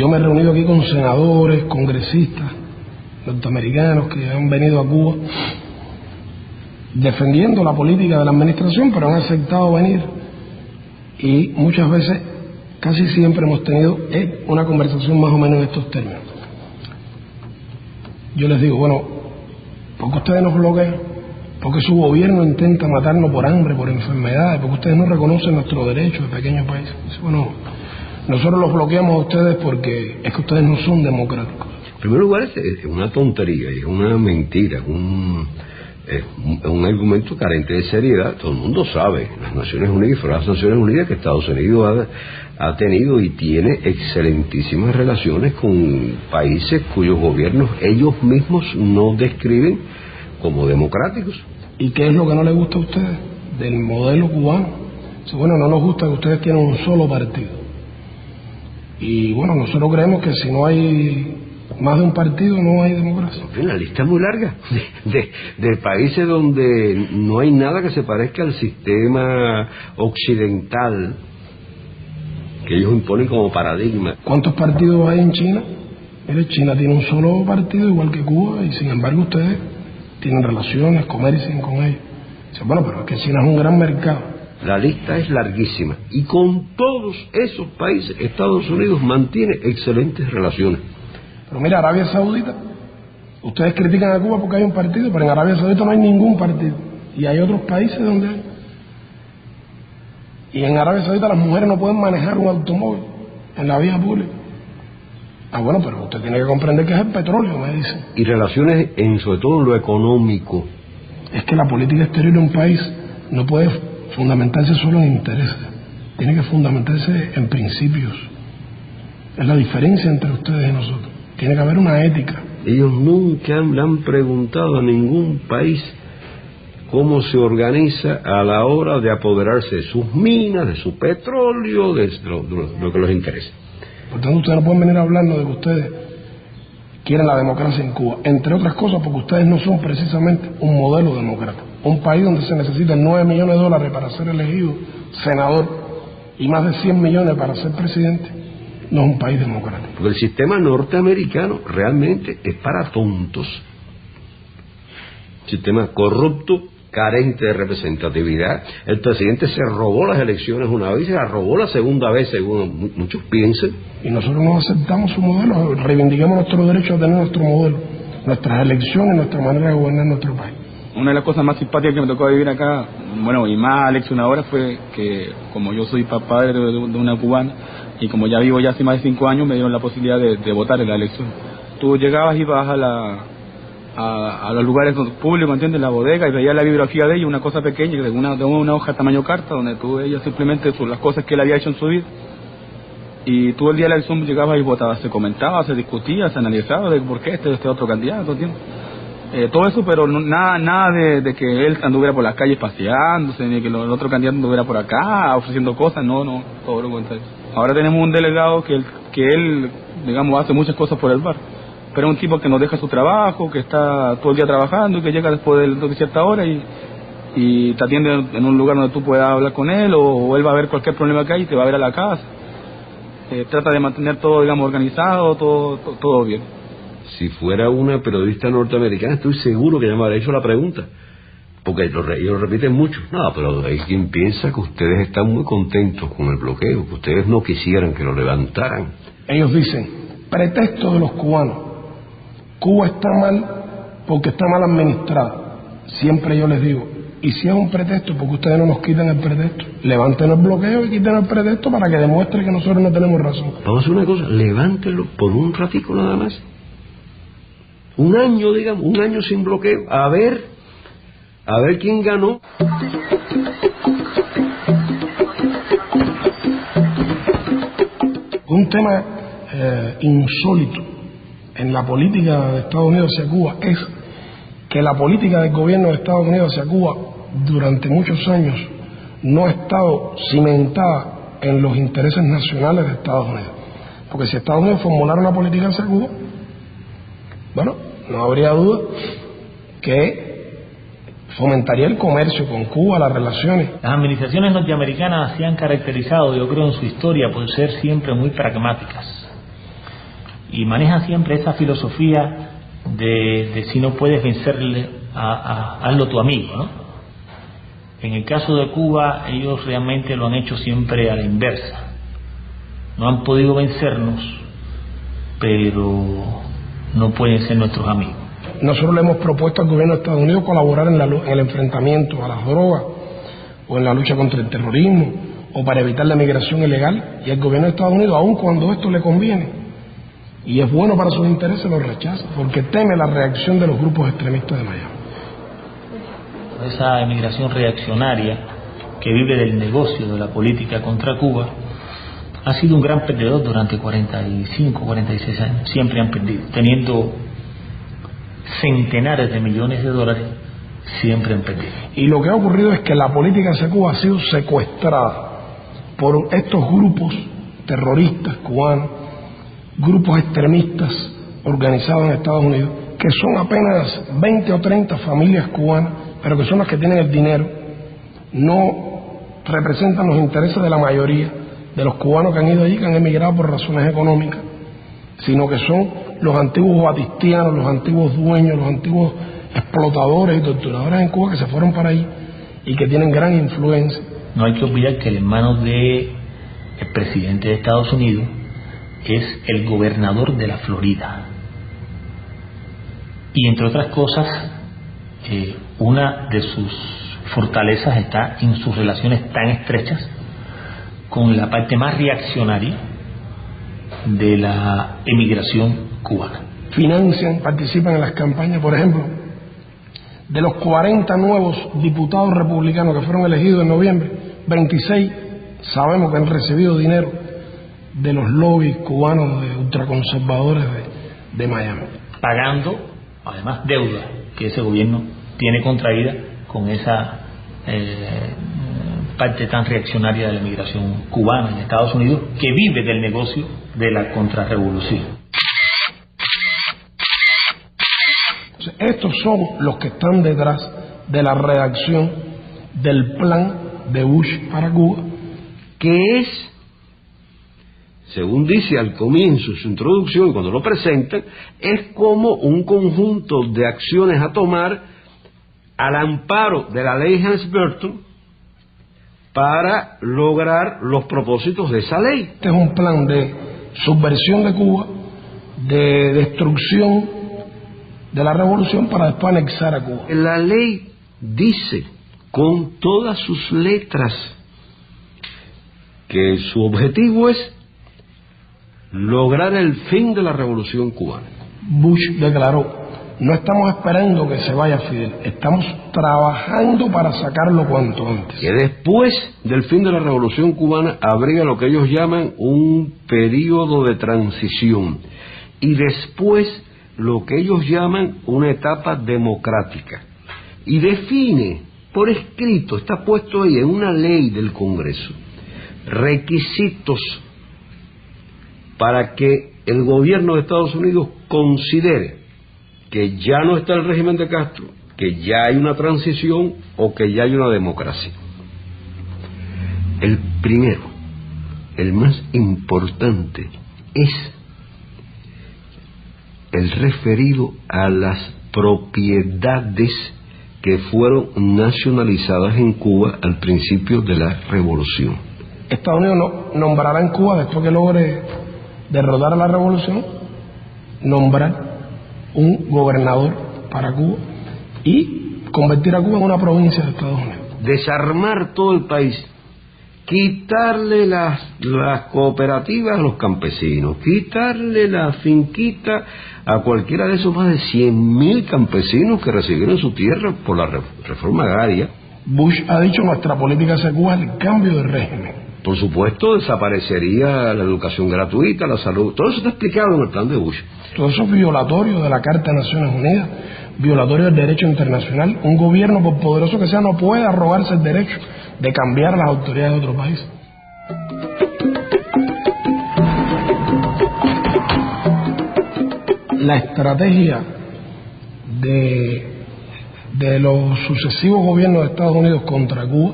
Yo me he reunido aquí con senadores, congresistas norteamericanos que han venido a Cuba defendiendo la política de la administración, pero han aceptado venir, y muchas veces, casi siempre hemos tenido una conversación más o menos en estos términos. Yo les digo, bueno, ¿por qué ustedes nos bloquean? Porque su gobierno intenta matarnos por hambre, por enfermedades, porque ustedes no reconocen nuestros derechos de pequeño país. Bueno, nosotros los bloqueamos a ustedes porque es que ustedes no son democráticos. En primer lugar, es una tontería, es una mentira, es un argumento carente de seriedad. Todo el mundo sabe, las Naciones Unidas, fuera de las Naciones Unidas, que Estados Unidos ha tenido y tiene excelentísimas relaciones con países cuyos gobiernos ellos mismos no describen como democráticos. ¿Y qué es lo que no les gusta a ustedes del modelo cubano? Bueno, no nos gusta que ustedes tienen un solo partido. Y bueno, nosotros creemos que si no hay más de un partido no hay democracia. La lista es muy larga de países donde no hay nada que se parezca al sistema occidental que ellos imponen como paradigma. ¿Cuántos partidos hay en China? Mire, China tiene un solo partido igual que Cuba, y sin embargo ustedes tienen relaciones, comercian con ellos. Bueno, pero es que China es un gran mercado. La lista es larguísima, y con todos esos países Estados Unidos mantiene excelentes relaciones. Pero mira, Arabia Saudita, ustedes critican a Cuba porque hay un partido, pero en Arabia Saudita no hay ningún partido, y hay otros países donde hay. Y en Arabia Saudita las mujeres no pueden manejar un automóvil en la vía pública. Bueno, pero usted tiene que comprender que es el petróleo, me dicen. Y relaciones, sobre todo en lo económico. Es que la política exterior de un país no puede fundamentarse solo en intereses, tiene que fundamentarse en principios. Es la diferencia entre ustedes y nosotros. Tiene que haber una ética. Ellos nunca le han preguntado a ningún país cómo se organiza a la hora de apoderarse de sus minas, de su petróleo, de lo que les interesa. Por tanto, ustedes no pueden venir hablando de que ustedes quieren la democracia en Cuba, entre otras cosas porque ustedes no son precisamente un modelo democrático. Un país donde se necesitan $9 millones para ser elegido senador y más de 100 millones para ser presidente, no es un país democrático. Porque el sistema norteamericano realmente es para tontos. Sistema corrupto, carente de representatividad. El presidente se robó las elecciones una vez y se la robó la segunda vez, según muchos piensan. Y nosotros no aceptamos su modelo, reivindiquemos nuestro derecho a tener nuestro modelo, nuestras elecciones, nuestra manera de gobernar nuestro país. Una de las cosas más simpáticas que me tocó vivir acá, bueno, y más aleccionadora, fue que como yo soy padre de una cubana, y como ya vivo ya hace más de 5 años, me dieron la posibilidad de votar en la elección. Tú llegabas y vas a los lugares públicos, ¿entiendes? La bodega, y veías la bibliografía de ella, una cosa pequeña, de una hoja tamaño carta, donde tú veías simplemente las cosas que él había hecho en su vida. Y tú el día de la elección llegabas y votabas, se comentaba, se discutía, se analizaba de por qué este otro candidato, ¿entiendes? Todo eso, pero nada de que él anduviera por las calles paseándose, ni que el otro candidato anduviera por acá ofreciendo cosas, no, todo lo contrario. Ahora tenemos un delegado que él, digamos, hace muchas cosas por el bar, pero es un tipo que no deja su trabajo, que está todo el día trabajando y que llega después de cierta hora y te atiende en un lugar donde tú puedas hablar con él, o él va a ver cualquier problema que hay y te va a ver a la casa. Trata de mantener todo, digamos, organizado, todo bien. Si fuera una periodista norteamericana, estoy seguro que ya me habría hecho la pregunta, porque ellos repiten mucho. No, pero hay quien piensa que ustedes están muy contentos con el bloqueo, que ustedes no quisieran que lo levantaran. Ellos dicen, pretexto de los cubanos, Cuba está mal porque está mal administrada. Siempre yo les digo, y si es un pretexto, porque ustedes no nos quitan el pretexto, levanten el bloqueo y quiten el pretexto para que demuestre que nosotros no tenemos razón. Vamos a hacer una cosa, levántenlo por un ratico nada más. Un año, digamos, un año sin bloqueo, a ver quién ganó. Un tema insólito en la política de Estados Unidos hacia Cuba es que la política del gobierno de Estados Unidos hacia Cuba durante muchos años no ha estado cimentada en los intereses nacionales de Estados Unidos. Porque si Estados Unidos formulara una política hacia Cuba, bueno, no habría duda que fomentaría el comercio con Cuba, las relaciones. Las administraciones norteamericanas se han caracterizado, yo creo, en su historia por ser siempre muy pragmáticas. y manejan siempre esa filosofía de si no puedes vencerle, hazlo tu amigo, ¿no? En el caso de Cuba, ellos realmente lo han hecho siempre a la inversa. No han podido vencernos, pero no pueden ser nuestros amigos. Nosotros le hemos propuesto al gobierno de Estados Unidos colaborar en el enfrentamiento a las drogas, o en la lucha contra el terrorismo, o para evitar la migración ilegal, y el gobierno de Estados Unidos, aun cuando esto le conviene y es bueno para sus intereses, lo rechaza, porque teme la reacción de los grupos extremistas de Miami. Esa emigración reaccionaria que vive del negocio de la política contra Cuba ha sido un gran perdedor durante 45, 46 años. Siempre han perdido, teniendo centenares de millones de dólares, siempre han perdido. Y lo que ha ocurrido es que la política hacia Cuba ha sido secuestrada por estos grupos terroristas cubanos, grupos extremistas organizados en Estados Unidos, que son apenas 20 o 30 familias cubanas, pero que son las que tienen el dinero, no representan los intereses de la mayoría de los cubanos que han ido allí, que han emigrado por razones económicas, sino que son los antiguos batistianos, los antiguos dueños, los antiguos explotadores y torturadores en Cuba que se fueron para ahí y que tienen gran influencia. No hay que olvidar que el hermano del presidente de Estados Unidos es el gobernador de la Florida. Y entre otras cosas, una de sus fortalezas está en sus relaciones tan estrechas con la parte más reaccionaria de la emigración cubana. Financian, participan en las campañas, por ejemplo, de los 40 nuevos diputados republicanos que fueron elegidos en noviembre, 26 sabemos que han recibido dinero de los lobbies cubanos de ultraconservadores de Miami. Pagando, además, deuda que ese gobierno tiene contraída con esa parte tan reaccionaria de la emigración cubana en Estados Unidos, que vive del negocio de la contrarrevolución. Estos son los que están detrás de la redacción del plan de Bush para Cuba, que es, según dice al comienzo de su introducción, cuando lo presentan, es como un conjunto de acciones a tomar al amparo de la ley Helms-Burton para lograr los propósitos de esa ley. Este es un plan de subversión de Cuba, de destrucción de la revolución para después anexar a Cuba. La ley dice con todas sus letras que su objetivo es lograr el fin de la revolución cubana. Bush declaró: no estamos esperando que se vaya Fidel, estamos trabajando para sacarlo cuanto antes. Que después del fin de la revolución cubana habría lo que ellos llaman un periodo de transición, y después lo que ellos llaman una etapa democrática, y define por escrito, está puesto ahí en una ley del Congreso, requisitos para que el gobierno de Estados Unidos considere que ya no está el régimen de Castro, que ya hay una transición o que ya hay una democracia. El primero, el más importante, es el referido a las propiedades que fueron nacionalizadas en Cuba al principio de la revolución. Estados Unidos nombrará en Cuba, después que logre derrotar a la revolución, nombrar un gobernador para Cuba y convertir a Cuba en una provincia de Estados Unidos. Desarmar todo el país, quitarle las cooperativas a los campesinos, quitarle la finquita a cualquiera de esos más de 100.000 campesinos que recibieron su tierra por la reforma agraria. Bush ha dicho: nuestra política hacia Cuba es el cambio de régimen. Por supuesto, desaparecería la educación gratuita, la salud, todo eso está explicado en el plan de Bush. Todo eso es violatorio de la Carta de Naciones Unidas, violatorio del derecho internacional. Un gobierno, por poderoso que sea, no puede arrogarse el derecho de cambiar las autoridades de otro país. La estrategia de los sucesivos gobiernos de Estados Unidos contra Cuba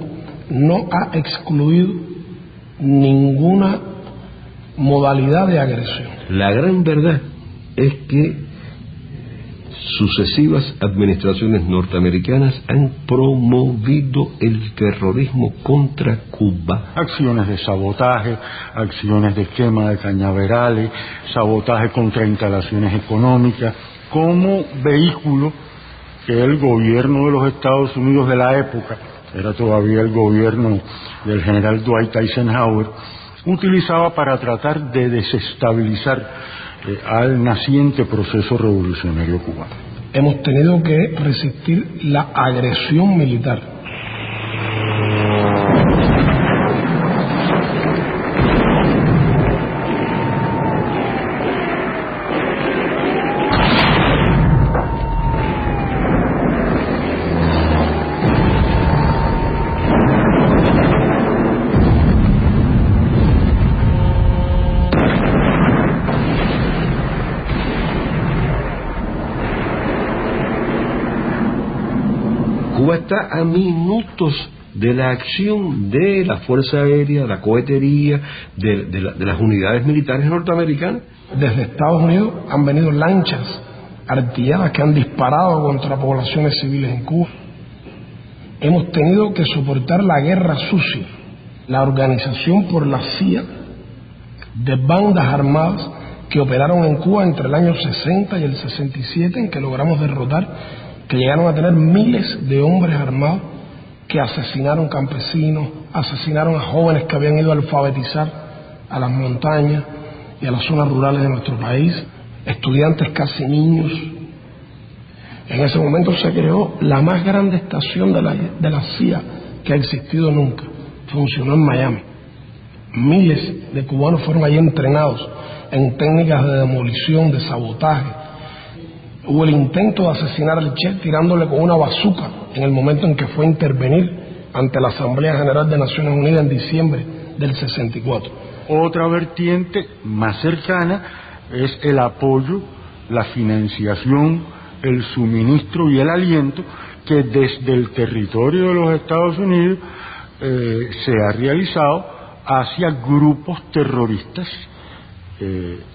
no ha excluido ninguna modalidad de agresión. La gran verdad es que sucesivas administraciones norteamericanas han promovido el terrorismo contra Cuba. Acciones de sabotaje, acciones de quema de cañaverales, sabotaje contra instalaciones económicas, como vehículo que el gobierno de los Estados Unidos de la época, era todavía el gobierno del general Dwight Eisenhower, utilizaba para tratar de desestabilizar al naciente proceso revolucionario cubano. Hemos tenido que resistir la agresión militar. Cuba está a minutos de la acción de la Fuerza Aérea, la cohetería, de las unidades militares norteamericanas. Desde Estados Unidos han venido lanchas artilladas que han disparado contra poblaciones civiles en Cuba. Hemos tenido que soportar la guerra sucia, la organización por la CIA de bandas armadas que operaron en Cuba entre el año 60 y el 67, en que logramos derrotar, que llegaron a tener miles de hombres armados que asesinaron campesinos, asesinaron a jóvenes que habían ido a alfabetizar a las montañas y a las zonas rurales de nuestro país, estudiantes casi niños. En ese momento se creó la más grande estación de la CIA que ha existido nunca. Funcionó en Miami. Miles de cubanos fueron allí entrenados en técnicas de demolición, de sabotaje. Hubo el intento de asesinar al Che tirándole con una bazuca en el momento en que fue a intervenir ante la Asamblea General de Naciones Unidas en diciembre del 64. Otra vertiente más cercana es el apoyo, la financiación, el suministro y el aliento que desde el territorio de los Estados Unidos se ha realizado hacia grupos terroristas,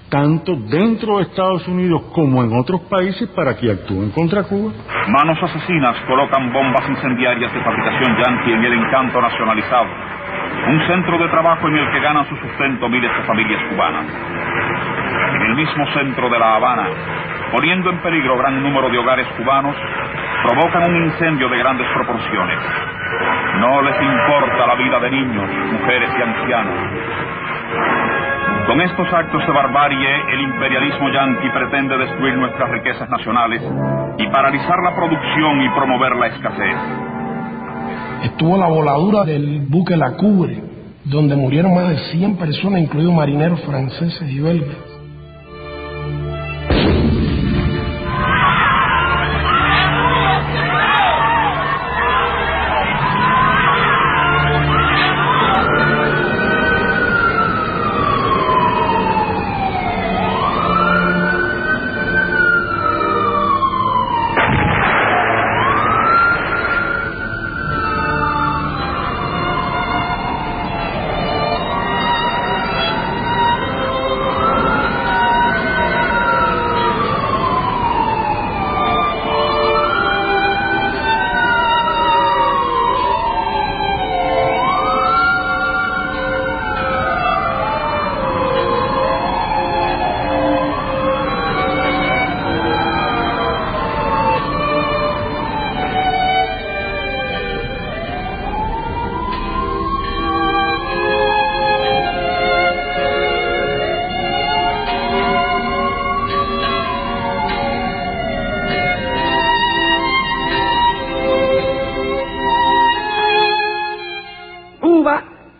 tanto dentro de Estados Unidos como en otros países, para que actúen contra Cuba. Manos asesinas colocan bombas incendiarias de fabricación Yankee en el Encanto nacionalizado, un centro de trabajo en el que ganan su sustento miles de familias cubanas. En el mismo centro de La Habana, poniendo en peligro gran número de hogares cubanos, provocan un incendio de grandes proporciones. No les importa la vida de niños, mujeres y ancianos. Con estos actos de barbarie, el imperialismo yanqui pretende destruir nuestras riquezas nacionales y paralizar la producción y promover la escasez. Estuvo la voladura del buque La Cubre, donde murieron más de 100 personas, incluidos marineros franceses y belgas.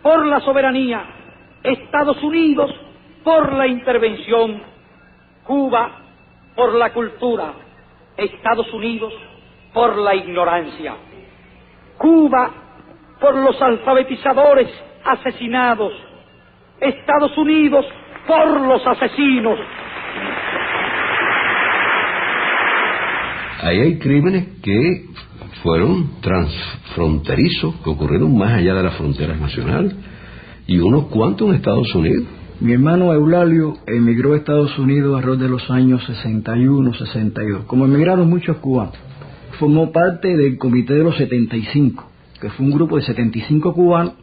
Por la soberanía, Estados Unidos por la intervención, Cuba por la cultura, Estados Unidos por la ignorancia, Cuba por los alfabetizadores asesinados, Estados Unidos por los asesinos. Ahí hay crímenes que fueron transfronterizos, que ocurrieron más allá de las fronteras nacionales, y unos cuantos en Estados Unidos. Mi hermano Eulalio emigró a Estados Unidos alrededor de los años 61, 62. Como emigraron muchos cubanos, formó parte del Comité de los 75, que fue un grupo de 75 cubanos,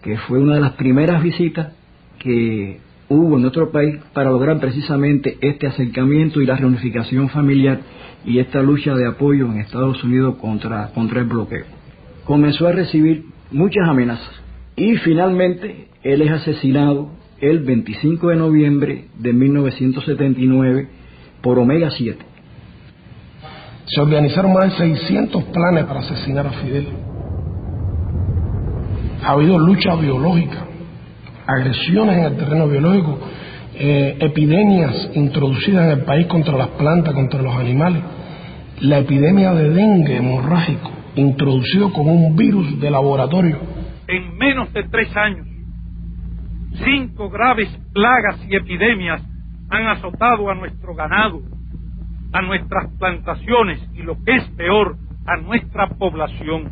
que fue una de las primeras visitas que hubo en nuestro país para lograr precisamente este acercamiento y la reunificación familiar y esta lucha de apoyo en Estados Unidos contra el bloqueo. Comenzó a recibir muchas amenazas y finalmente él es asesinado el 25 de noviembre de 1979 por Omega 7. Se organizaron más de 600 planes para asesinar a Fidel. Ha habido lucha biológica, agresiones en el terreno biológico, epidemias introducidas en el país contra las plantas, contra los animales. La epidemia de dengue hemorrágico, introducido con un virus de laboratorio. En menos de 3 años, 5 graves plagas y epidemias han azotado a nuestro ganado, a nuestras plantaciones y, lo que es peor, a nuestra población.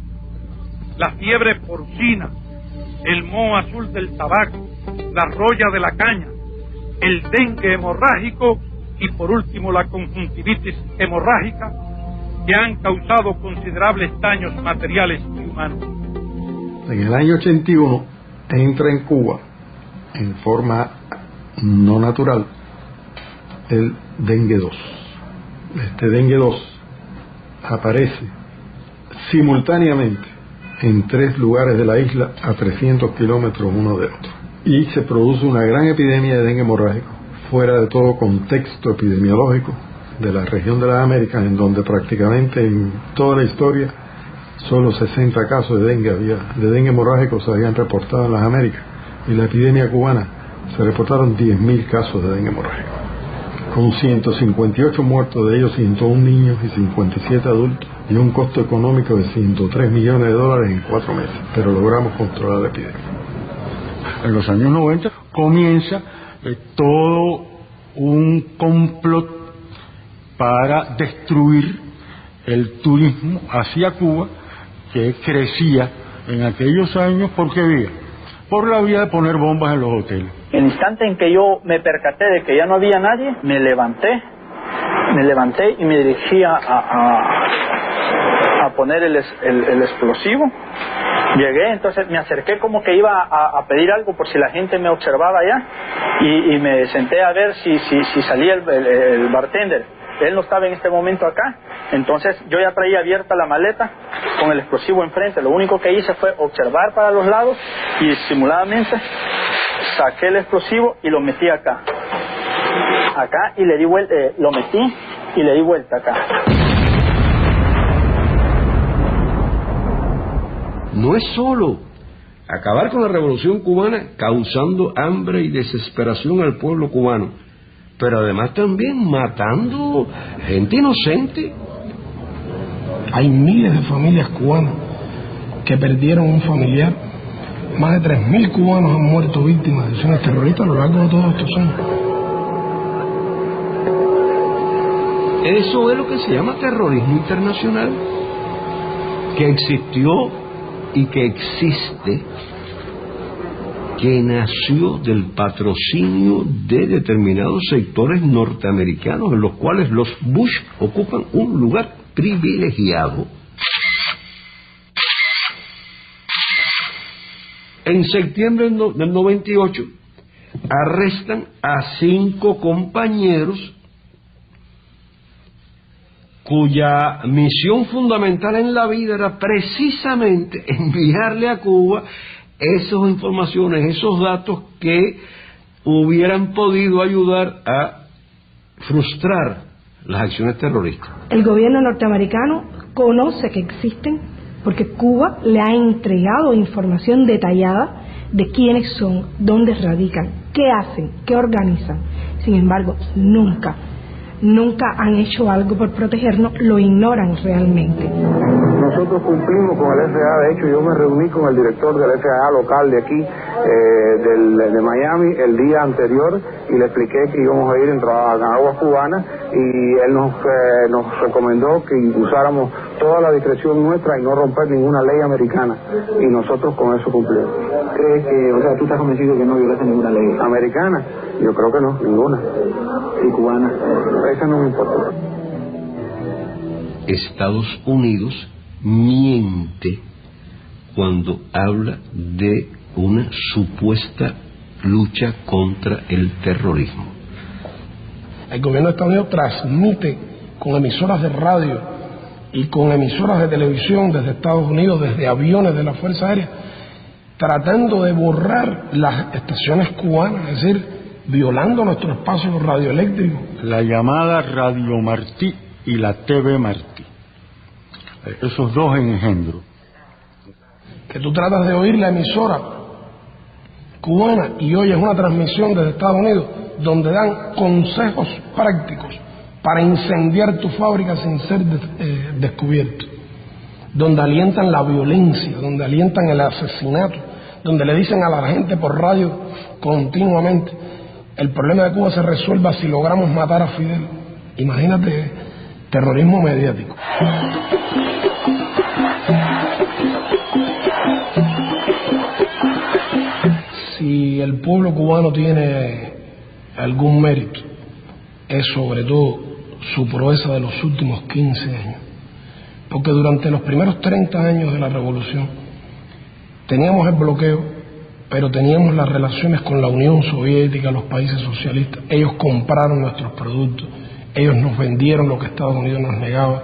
La fiebre porcina, el moho azul del tabaco, la roya de la caña, el dengue hemorrágico y, por último, la conjuntivitis hemorrágica, que han causado considerables daños materiales y humanos. En el año 81 entra en Cuba, en forma no natural, el dengue 2. Este dengue 2 aparece simultáneamente en 3 lugares de la isla a 300 kilómetros uno de otro. Y se produce una gran epidemia de dengue hemorrágico, fuera de todo contexto epidemiológico de la región de las Américas, en donde prácticamente en toda la historia solo 60 casos de dengue hemorrágico se habían reportado en las Américas, y la epidemia cubana se reportaron 10.000 casos de dengue hemorrágico, con 158 muertos, de ellos 101 niños y 57 adultos, y un costo económico de $103 millones en 4 meses, pero logramos controlar la epidemia. En los años 90 comienza todo un complot para destruir el turismo hacia Cuba, que crecía en aquellos años. ¿Por qué vía? Por la vía de poner bombas en los hoteles. En el instante en que yo me percaté de que ya no había nadie, me levanté y me dirigí a poner el explosivo. Llegué, entonces me acerqué como que iba a pedir algo por si la gente me observaba allá, y me senté a ver si salía el bartender. Él no estaba en este momento acá, entonces yo ya traía abierta la maleta con el explosivo enfrente. Lo único que hice fue observar para los lados y disimuladamente saqué el explosivo y lo metí acá y le di vuelta, lo metí y le di vuelta acá. No es solo acabar con la revolución cubana causando hambre y desesperación al pueblo cubano, pero además también matando gente inocente. Hay miles de familias cubanas que perdieron un familiar. Más de 3.000 cubanos han muerto víctimas de acciones terroristas a lo largo de todos estos años. Eso es lo que se llama terrorismo internacional, que existió y que existe, que nació del patrocinio de determinados sectores norteamericanos, en los cuales los Bush ocupan un lugar privilegiado. En septiembre del 98 arrestan a 5 compañeros cuya misión fundamental en la vida era precisamente enviarle a Cuba esas informaciones, esos datos que hubieran podido ayudar a frustrar las acciones terroristas. El gobierno norteamericano conoce que existen porque Cuba le ha entregado información detallada de quiénes son, dónde radican, qué hacen, qué organizan. Sin embargo, nunca han hecho algo por protegernos, lo ignoran realmente. Nosotros cumplimos con el FAA. De hecho, yo me reuní con el director del FAA local de aquí, de Miami, el día anterior, y le expliqué que íbamos a ir en aguas cubanas, y él nos recomendó que usáramos toda la discreción nuestra y no romper ninguna ley americana, y nosotros con eso cumplimos. crees que, o sea, tú estás convencido que no violaste ninguna ley americana? Yo creo que no, ninguna. ¿Y cubana? Esa no me importa. Estados Unidos miente cuando habla de una supuesta lucha contra el terrorismo. El gobierno de Estados Unidos transmite con emisoras de radio y con emisoras de televisión desde Estados Unidos, desde aviones de la Fuerza Aérea, tratando de borrar las estaciones cubanas, es decir, violando nuestro espacio radioeléctrico. La llamada Radio Martí y la TV Martí, esos dos engendros. Que tú tratas de oír la emisora cubana y oyes una transmisión desde Estados Unidos donde dan consejos prácticos para incendiar tu fábrica sin ser descubierto, donde alientan la violencia, donde alientan el asesinato, donde le dicen a la gente por radio continuamente: el problema de Cuba se resuelva si logramos matar a Fidel. Imagínate, terrorismo mediático. Si el pueblo cubano tiene algún mérito, es sobre todo su proeza de los últimos 15 años. Porque durante los primeros 30 años de la revolución teníamos el bloqueo, pero teníamos las relaciones con la Unión Soviética, los países socialistas. Ellos compraron nuestros productos, ellos nos vendieron lo que Estados Unidos nos negaba,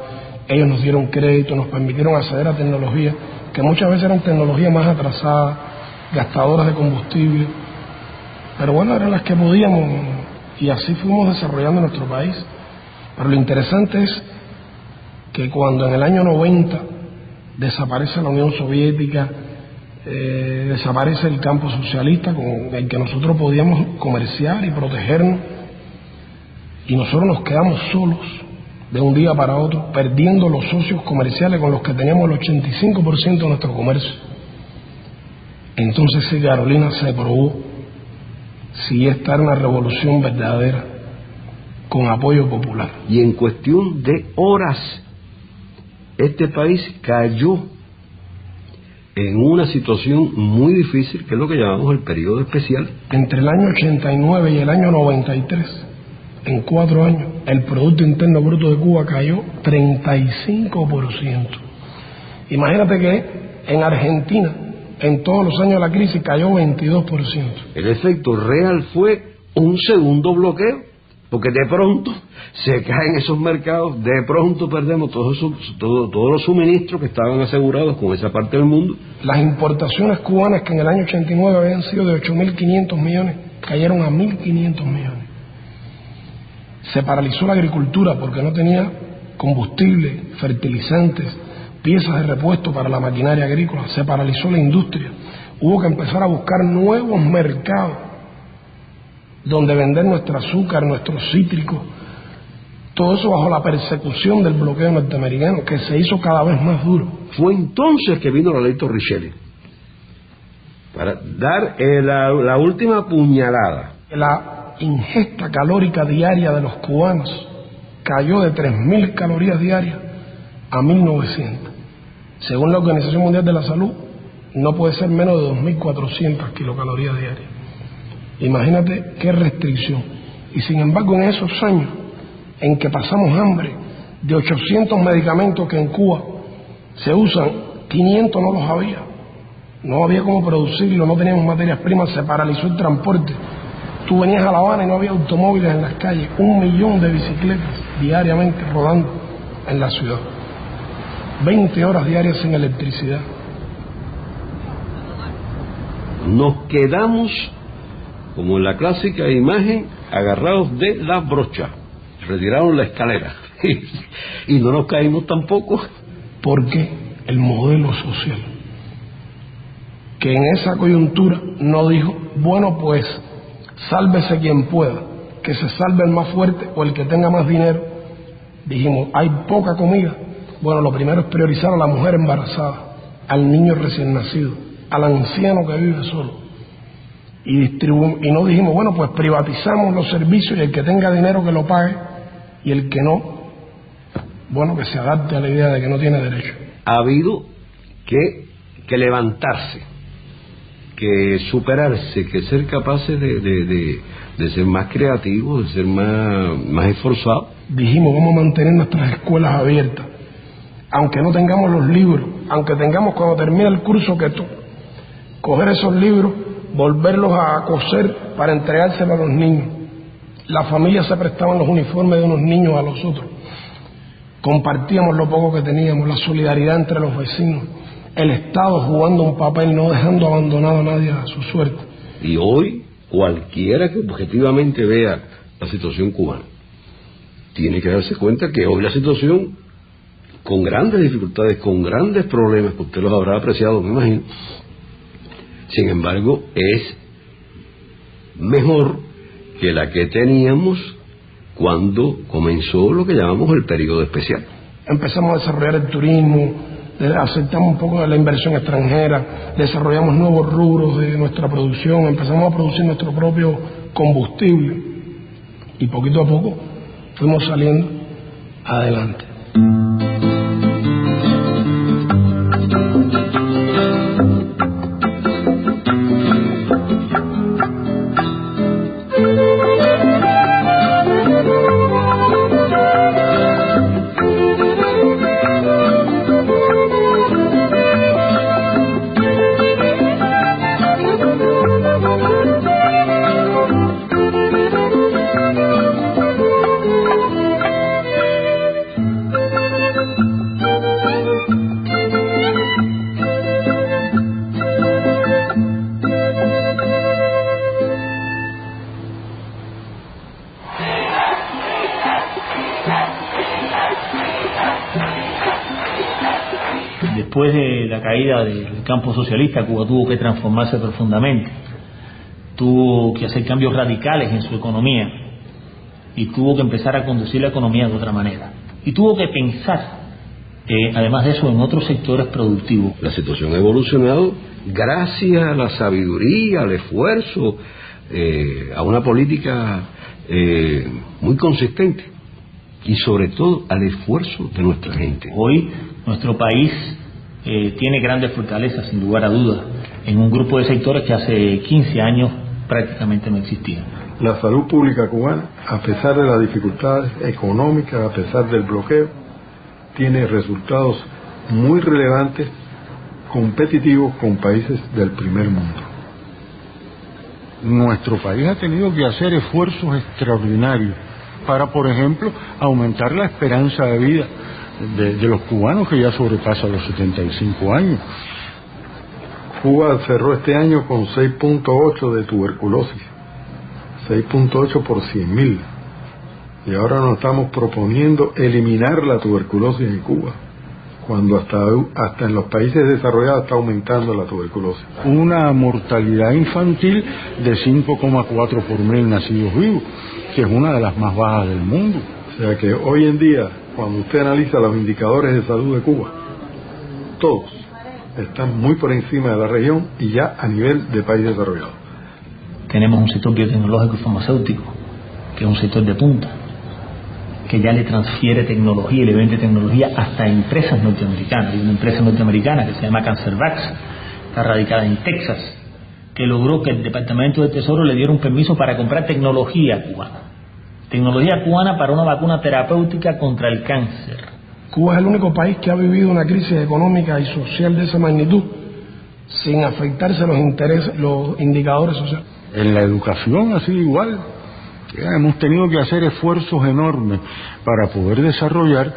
ellos nos dieron crédito, nos permitieron acceder a tecnologías que muchas veces eran tecnologías más atrasadas, gastadoras de combustible, pero bueno, eran las que podíamos, y así fuimos desarrollando nuestro país. Pero lo interesante es que cuando en el año 90 desaparece la Unión Soviética, desaparece el campo socialista con el que nosotros podíamos comerciar y protegernos, y nosotros nos quedamos solos de un día para otro, perdiendo los socios comerciales con los que teníamos el 85% de nuestro comercio. Entonces sí, Carolina, se probó si esta era una revolución verdadera con apoyo popular. Y en cuestión de horas, este país cayó en una situación muy difícil, que es lo que llamamos el periodo especial. Entre el año 89 y el año 93, en 4 años, el Producto Interno Bruto de Cuba cayó 35%. Imagínate que en Argentina, en todos los años de la crisis, cayó 22%. El efecto real fue un segundo bloqueo, porque de pronto se caen esos mercados, de pronto perdemos todos los suministros que estaban asegurados con esa parte del mundo. Las importaciones cubanas, que en el año 89 habían sido de 8.500 millones, cayeron a 1.500 millones. Se paralizó la agricultura porque no tenía combustible, fertilizantes, piezas de repuesto para la maquinaria agrícola. Se paralizó la industria. Hubo que empezar a buscar nuevos mercados donde vender nuestro azúcar, nuestros cítricos. Todo eso bajo la persecución del bloqueo norteamericano, que se hizo cada vez más duro. Fue entonces que vino la ley Torricelli para dar la última puñalada. La ingesta calórica diaria de los cubanos cayó de 3.000 calorías diarias a 1.900. Según la Organización Mundial de la Salud, no puede ser menos de 2.400 kilocalorías diarias. Imagínate qué restricción. Y sin embargo, en esos años en que pasamos hambre, de 800 medicamentos que en Cuba se usan, 500 no los había. No había cómo producirlo, no teníamos materias primas, se paralizó el transporte. Tú venías a La Habana y no había automóviles en las calles, 1 millón de bicicletas diariamente rodando en la ciudad. 20 horas diarias sin electricidad. Nos quedamos, como en la clásica imagen, agarrados de las brochas. Retiraron la escalera y no nos caímos tampoco. Porque el modelo social, que en esa coyuntura no dijo, bueno, pues sálvese quien pueda, que se salve el más fuerte o el que tenga más dinero. Dijimos, hay poca comida. Bueno, lo primero es priorizar a la mujer embarazada, al niño recién nacido, al anciano que vive solo. Y no dijimos, bueno, pues privatizamos los servicios y el que tenga dinero que lo pague y el que no, bueno, que se adapte a la idea de que no tiene derecho. Ha habido que levantarse que superarse, que ser capaces de ser más creativos, de ser más esforzados. Dijimos, vamos a mantener nuestras escuelas abiertas, aunque no tengamos los libros, aunque tengamos cuando termine el curso que tú, coger esos libros, volverlos a coser para entregárselos a los niños. Las familias se prestaban los uniformes de unos niños a los otros. Compartíamos lo poco que teníamos, la solidaridad entre los vecinos, el Estado jugando un papel, no dejando abandonado a nadie a su suerte. Y hoy, cualquiera que objetivamente vea la situación cubana, tiene que darse cuenta que hoy la situación, con grandes dificultades, con grandes problemas, que usted los habrá apreciado, me imagino, sin embargo, es mejor que la que teníamos cuando comenzó lo que llamamos el periodo especial. Empezamos a desarrollar el turismo, aceptamos un poco de la inversión extranjera, desarrollamos nuevos rubros de nuestra producción, empezamos a producir nuestro propio combustible y poquito a poco fuimos saliendo adelante. Después de la caída del campo socialista, Cuba tuvo que transformarse profundamente, tuvo que hacer cambios radicales en su economía y tuvo que empezar a conducir la economía de otra manera. Y tuvo que pensar, además de eso, en otros sectores productivos. La situación ha evolucionado gracias a la sabiduría, al esfuerzo, a una política muy consistente y sobre todo al esfuerzo de nuestra gente. Hoy nuestro país tiene grandes fortalezas, sin lugar a dudas, en un grupo de sectores que hace 15 años prácticamente no existían. La salud pública cubana, a pesar de las dificultades económicas, a pesar del bloqueo, tiene resultados muy relevantes, competitivos con países del primer mundo. Nuestro país ha tenido que hacer esfuerzos extraordinarios para, por ejemplo, aumentar la esperanza de vida de los cubanos, que ya sobrepasa los 75 años. Cuba cerró este año con 6.8 de tuberculosis, 6.8 por 100.000. Y ahora nos estamos proponiendo eliminar la tuberculosis en Cuba, cuando hasta en los países desarrollados está aumentando la tuberculosis. Una mortalidad infantil de 5,4 por 1.000 nacidos vivos, que es una de las más bajas del mundo. O sea que hoy en día, cuando usted analiza los indicadores de salud de Cuba, todos están muy por encima de la región y ya a nivel de país desarrollado. Tenemos un sector biotecnológico y farmacéutico, que es un sector de punta, que ya le transfiere tecnología y le vende tecnología hasta a empresas norteamericanas. Hay una empresa norteamericana que se llama Cancervax, está radicada en Texas, que logró que el Departamento de Tesoro le diera un permiso para comprar tecnología cubana. Tecnología cubana para una vacuna terapéutica contra el cáncer. Cuba es el único país que ha vivido una crisis económica y social de esa magnitud sin afectarse los indicadores sociales. En la educación ha sido igual. Hemos tenido que hacer esfuerzos enormes para poder desarrollar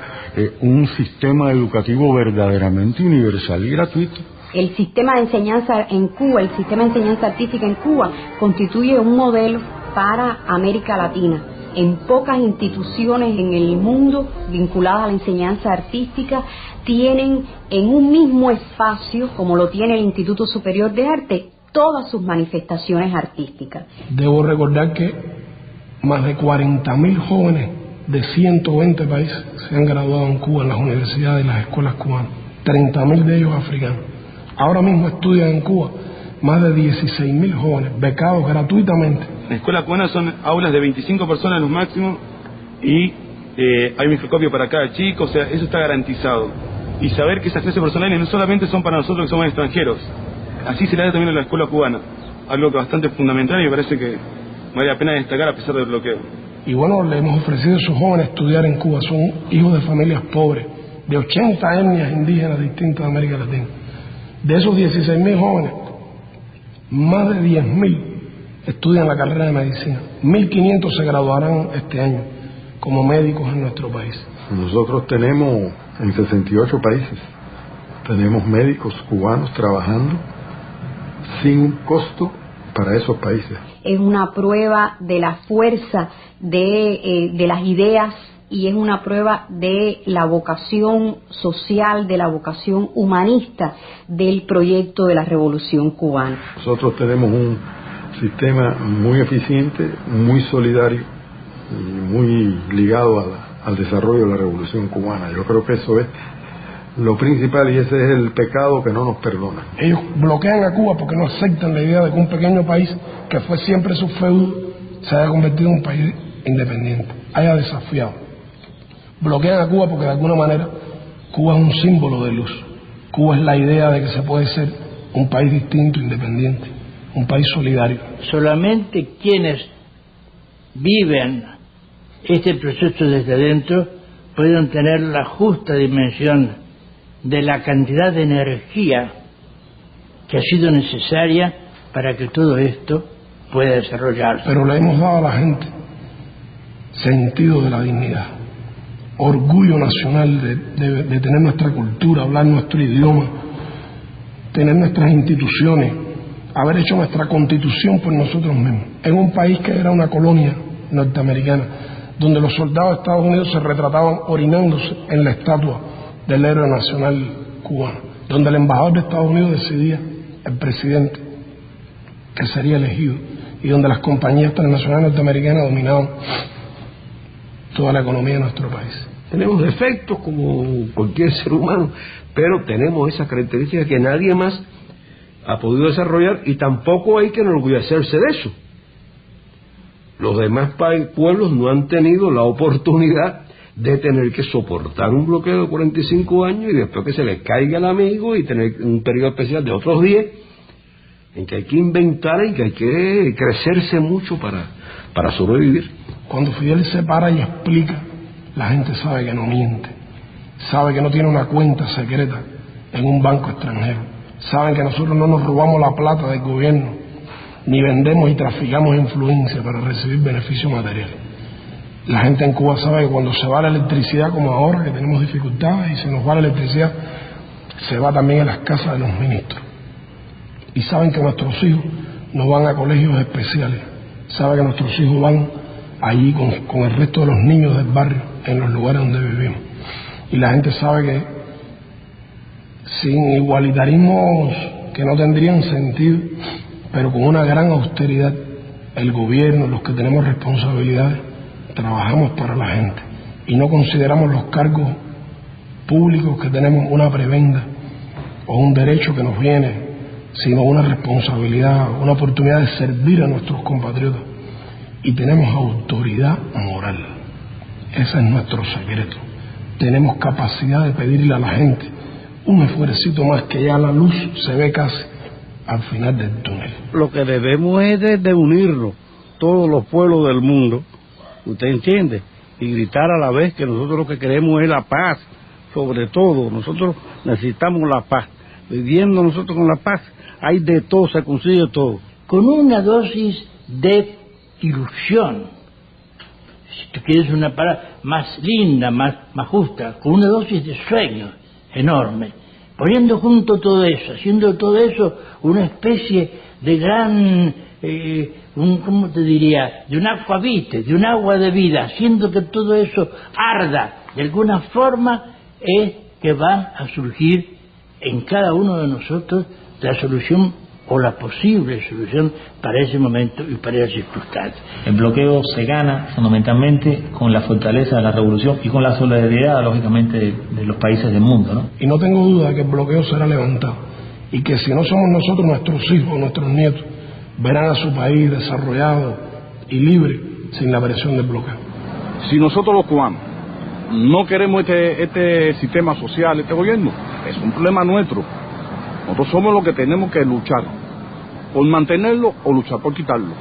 un sistema educativo verdaderamente universal y gratuito. El sistema de enseñanza en Cuba, el sistema de enseñanza artística en Cuba, constituye un modelo para América Latina. En pocas instituciones en el mundo vinculadas a la enseñanza artística tienen en un mismo espacio, como lo tiene el Instituto Superior de Arte, todas sus manifestaciones artísticas. Debo recordar que más de 40.000 jóvenes de 120 países se han graduado en Cuba en las universidades y las escuelas cubanas, 30.000 de ellos africanos. Ahora mismo estudian en Cuba más de 16.000 jóvenes, becados gratuitamente. En la escuela cubana son aulas de 25 personas los máximos y hay un microscopio para cada chico, o sea, eso está garantizado. Y saber que esas clases personales no solamente son para nosotros que somos extranjeros, así se le da también a la escuela cubana, algo que bastante fundamental y me parece que vale la pena destacar a pesar del bloqueo. Y bueno, le hemos ofrecido a esos jóvenes estudiar en Cuba, son hijos de familias pobres, de 80 etnias indígenas distintas de América Latina. De esos 16.000 jóvenes, más de 10.000 estudian la carrera de medicina. 1.500 se graduarán este año como médicos en nuestro país. Nosotros tenemos en 68 países, tenemos médicos cubanos trabajando sin costo para esos países. Es una prueba de la fuerza de las ideas y es una prueba de la vocación social, de la vocación humanista del proyecto de la Revolución Cubana. Nosotros tenemos un sistema muy eficiente, muy solidario y muy ligado al desarrollo de la Revolución Cubana. Yo creo que eso es lo principal y ese es el pecado que no nos perdona. Ellos bloquean a Cuba porque no aceptan la idea de que un pequeño país que fue siempre su feudo se haya convertido en un país independiente, haya desafiado. Bloquean a Cuba porque de alguna manera Cuba es un símbolo de luz. Cuba es la idea de que se puede ser un país distinto, independiente, un país solidario. Solamente quienes viven este proceso desde dentro pueden tener la justa dimensión de la cantidad de energía que ha sido necesaria para que todo esto pueda desarrollarse. Pero le hemos dado a la gente sentido de la dignidad, orgullo nacional de tener nuestra cultura, hablar nuestro idioma, tener nuestras instituciones, haber hecho nuestra constitución por nosotros mismos. En un país que era una colonia norteamericana, donde los soldados de Estados Unidos se retrataban orinándose en la estatua del héroe nacional cubano, donde el embajador de Estados Unidos decidía el presidente que sería elegido y donde las compañías transnacionales norteamericanas dominaban toda la economía de nuestro país. Tenemos defectos como cualquier ser humano, pero tenemos esa característica que nadie más ha podido desarrollar y tampoco hay que enorgullecerse de eso. Los demás pueblos no han tenido la oportunidad de tener que soportar un bloqueo de 45 años y después que se les caiga el amigo y tener un periodo especial de otros 10 en que hay que inventar y que hay que crecerse mucho para sobrevivir. Cuando Fidel se para y explica, la gente sabe que no miente, sabe que no tiene una cuenta secreta en un banco extranjero, saben que nosotros no nos robamos la plata del gobierno, ni vendemos y traficamos influencia para recibir beneficios materiales. La gente en Cuba sabe que cuando se va la electricidad, como ahora que tenemos dificultades y se nos va la electricidad, se va también a las casas de los ministros. Y saben que nuestros hijos no van a colegios especiales, saben que nuestros hijos van allí con el resto de los niños del barrio, en los lugares donde vivimos. Y la gente sabe que sin igualitarismos que no tendrían sentido, pero con una gran austeridad, el gobierno, los que tenemos responsabilidades, trabajamos para la gente y no consideramos los cargos públicos que tenemos una prebenda o un derecho que nos viene, sino una responsabilidad, una oportunidad de servir a nuestros compatriotas. Y tenemos autoridad moral. Ese es nuestro secreto. Tenemos capacidad de pedirle a la gente un esfuercito más, que ya la luz se ve casi al final del túnel. Lo que debemos es de unirnos, todos los pueblos del mundo, ¿usted entiende? Y gritar a la vez que nosotros lo que queremos es la paz, sobre todo. Nosotros necesitamos la paz. Viviendo nosotros con la paz, hay de todo, se consigue todo. Con una dosis de ilusión, si tú quieres una palabra más linda, más justa, con una dosis de sueño enorme, poniendo junto todo eso, haciendo todo eso una especie de gran, ¿cómo te diría?, de un aquavite, de un agua de vida, haciendo que todo eso arda de alguna forma, es que va a surgir en cada uno de nosotros la solución o la posible solución para ese momento y para esa circunstancia. El bloqueo se gana fundamentalmente con la fortaleza de la revolución y con la solidaridad, lógicamente, de los países del mundo, ¿no? Y no tengo duda de que el bloqueo será levantado y que si no somos nosotros, nuestros hijos, nuestros nietos, verán a su país desarrollado y libre sin la presión del bloqueo. Si nosotros los cubanos no queremos este sistema social, este gobierno, es un problema nuestro. Nosotros somos los que tenemos que luchar por mantenerlo o luchar por quitarlo.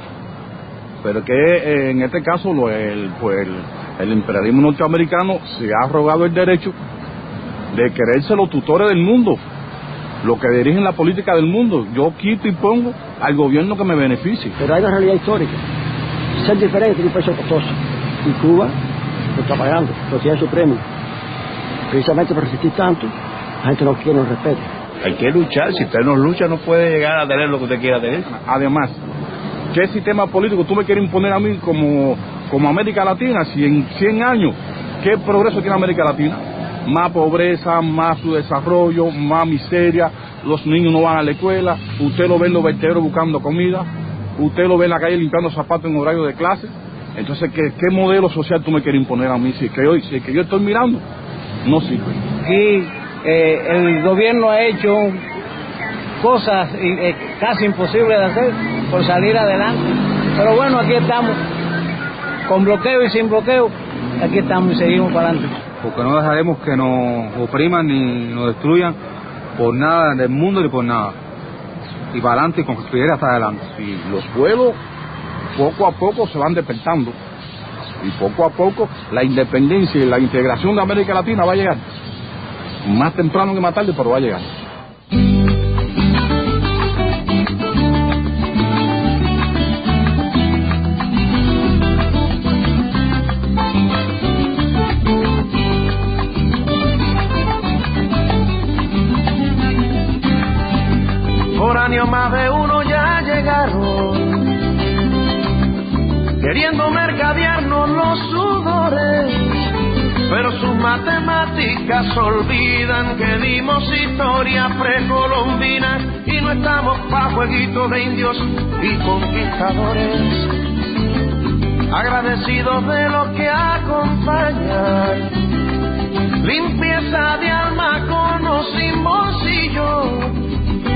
Pero que en este caso el imperialismo norteamericano se ha arrogado el derecho de creerse los tutores del mundo, los que dirigen la política del mundo. Yo quito y pongo al gobierno que me beneficie. Pero hay una realidad histórica. Ser diferente es un precio costoso. Y Cuba lo está pagando, lo tiene su premio. Precisamente por resistir tanto, la gente no quiere, no respeta. Hay que luchar. Si usted no lucha, no puede llegar a tener lo que usted quiera tener. Además, ¿qué sistema político tú me quieres imponer a mí como América Latina? Si en 100 años, ¿qué progreso tiene América Latina? Más pobreza, más subdesarrollo, más miseria, los niños no van a la escuela, usted lo ve en los vertederos buscando comida, usted lo ve en la calle limpiando zapatos en horario de clase. Entonces, ¿qué modelo social tú me quieres imponer a mí? Si es que yo estoy mirando, no sirve. Y el gobierno ha hecho cosas casi imposibles de hacer por salir adelante. Pero bueno, aquí estamos, con bloqueo y sin bloqueo, aquí estamos y seguimos para adelante. Porque no dejaremos que nos opriman ni nos destruyan por nada del mundo ni por nada. Y para adelante y con respiración hasta adelante. Y los pueblos poco a poco se van despertando. Y poco a poco la independencia y la integración de América Latina va a llegar. Más temprano que más tarde, pero va a llegar. Más de uno ya llegaron, queriendo mercadearnos los sudores, pero sus matemáticas olvidan que dimos historia precolombina y no estamos pa' jueguitos de indios y conquistadores. Agradecidos de lo que acompañan, limpieza de alma con o sin bolsillo,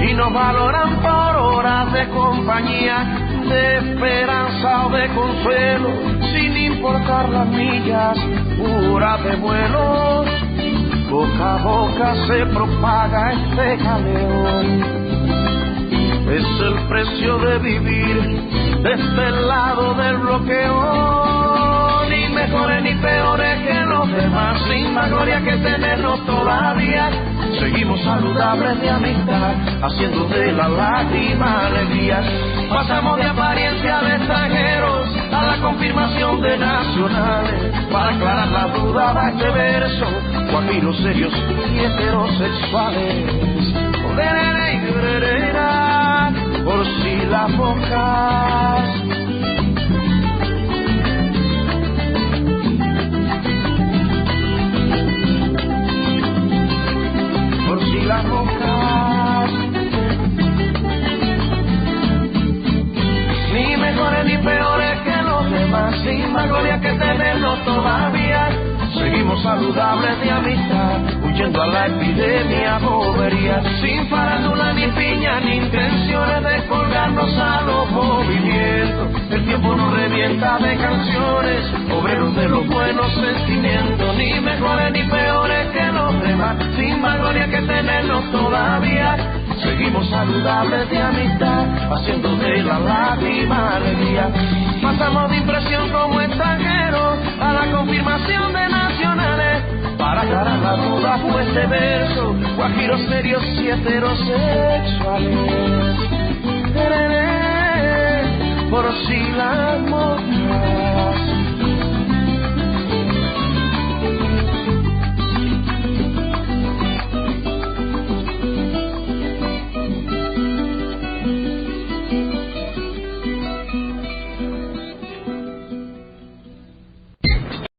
y nos valoran por horas de compañía, de esperanza o de consuelo, sin importar las millas, horas de vuelo. Boca a boca se propaga este galeón. Es el precio de vivir de este lado del bloqueo. Ni mejores ni peores que los demás, sin más gloria que tenernos todavía. Seguimos saludables de amistad, haciendo de la lágrima alegría. Pasamos de apariencia de extranjeros a la confirmación de nacionales. Para aclarar la duda de este verso, guajiros serios y heterosexuales. Por si las moscas. Las moscas, ni mejores ni peores que los demás, sin más gloria que tenerlos todavía. Seguimos saludables de amistad, huyendo a la epidemia bobería, sin farándula ni piña ni intenciones de colgarnos a los movimientos. El tiempo nos revienta de canciones, obreros de los buenos sentimientos, ni mejores ni peores que los demás, sin más gloria que tenernos todavía. Seguimos saludables de amistad, haciendo de la lágrima alegría. Pasamos de impresión como extranjeros a la confirmación de nacionales. Para aclarar la duda fue este verso, guajiros serios y heterosexuales. Por si las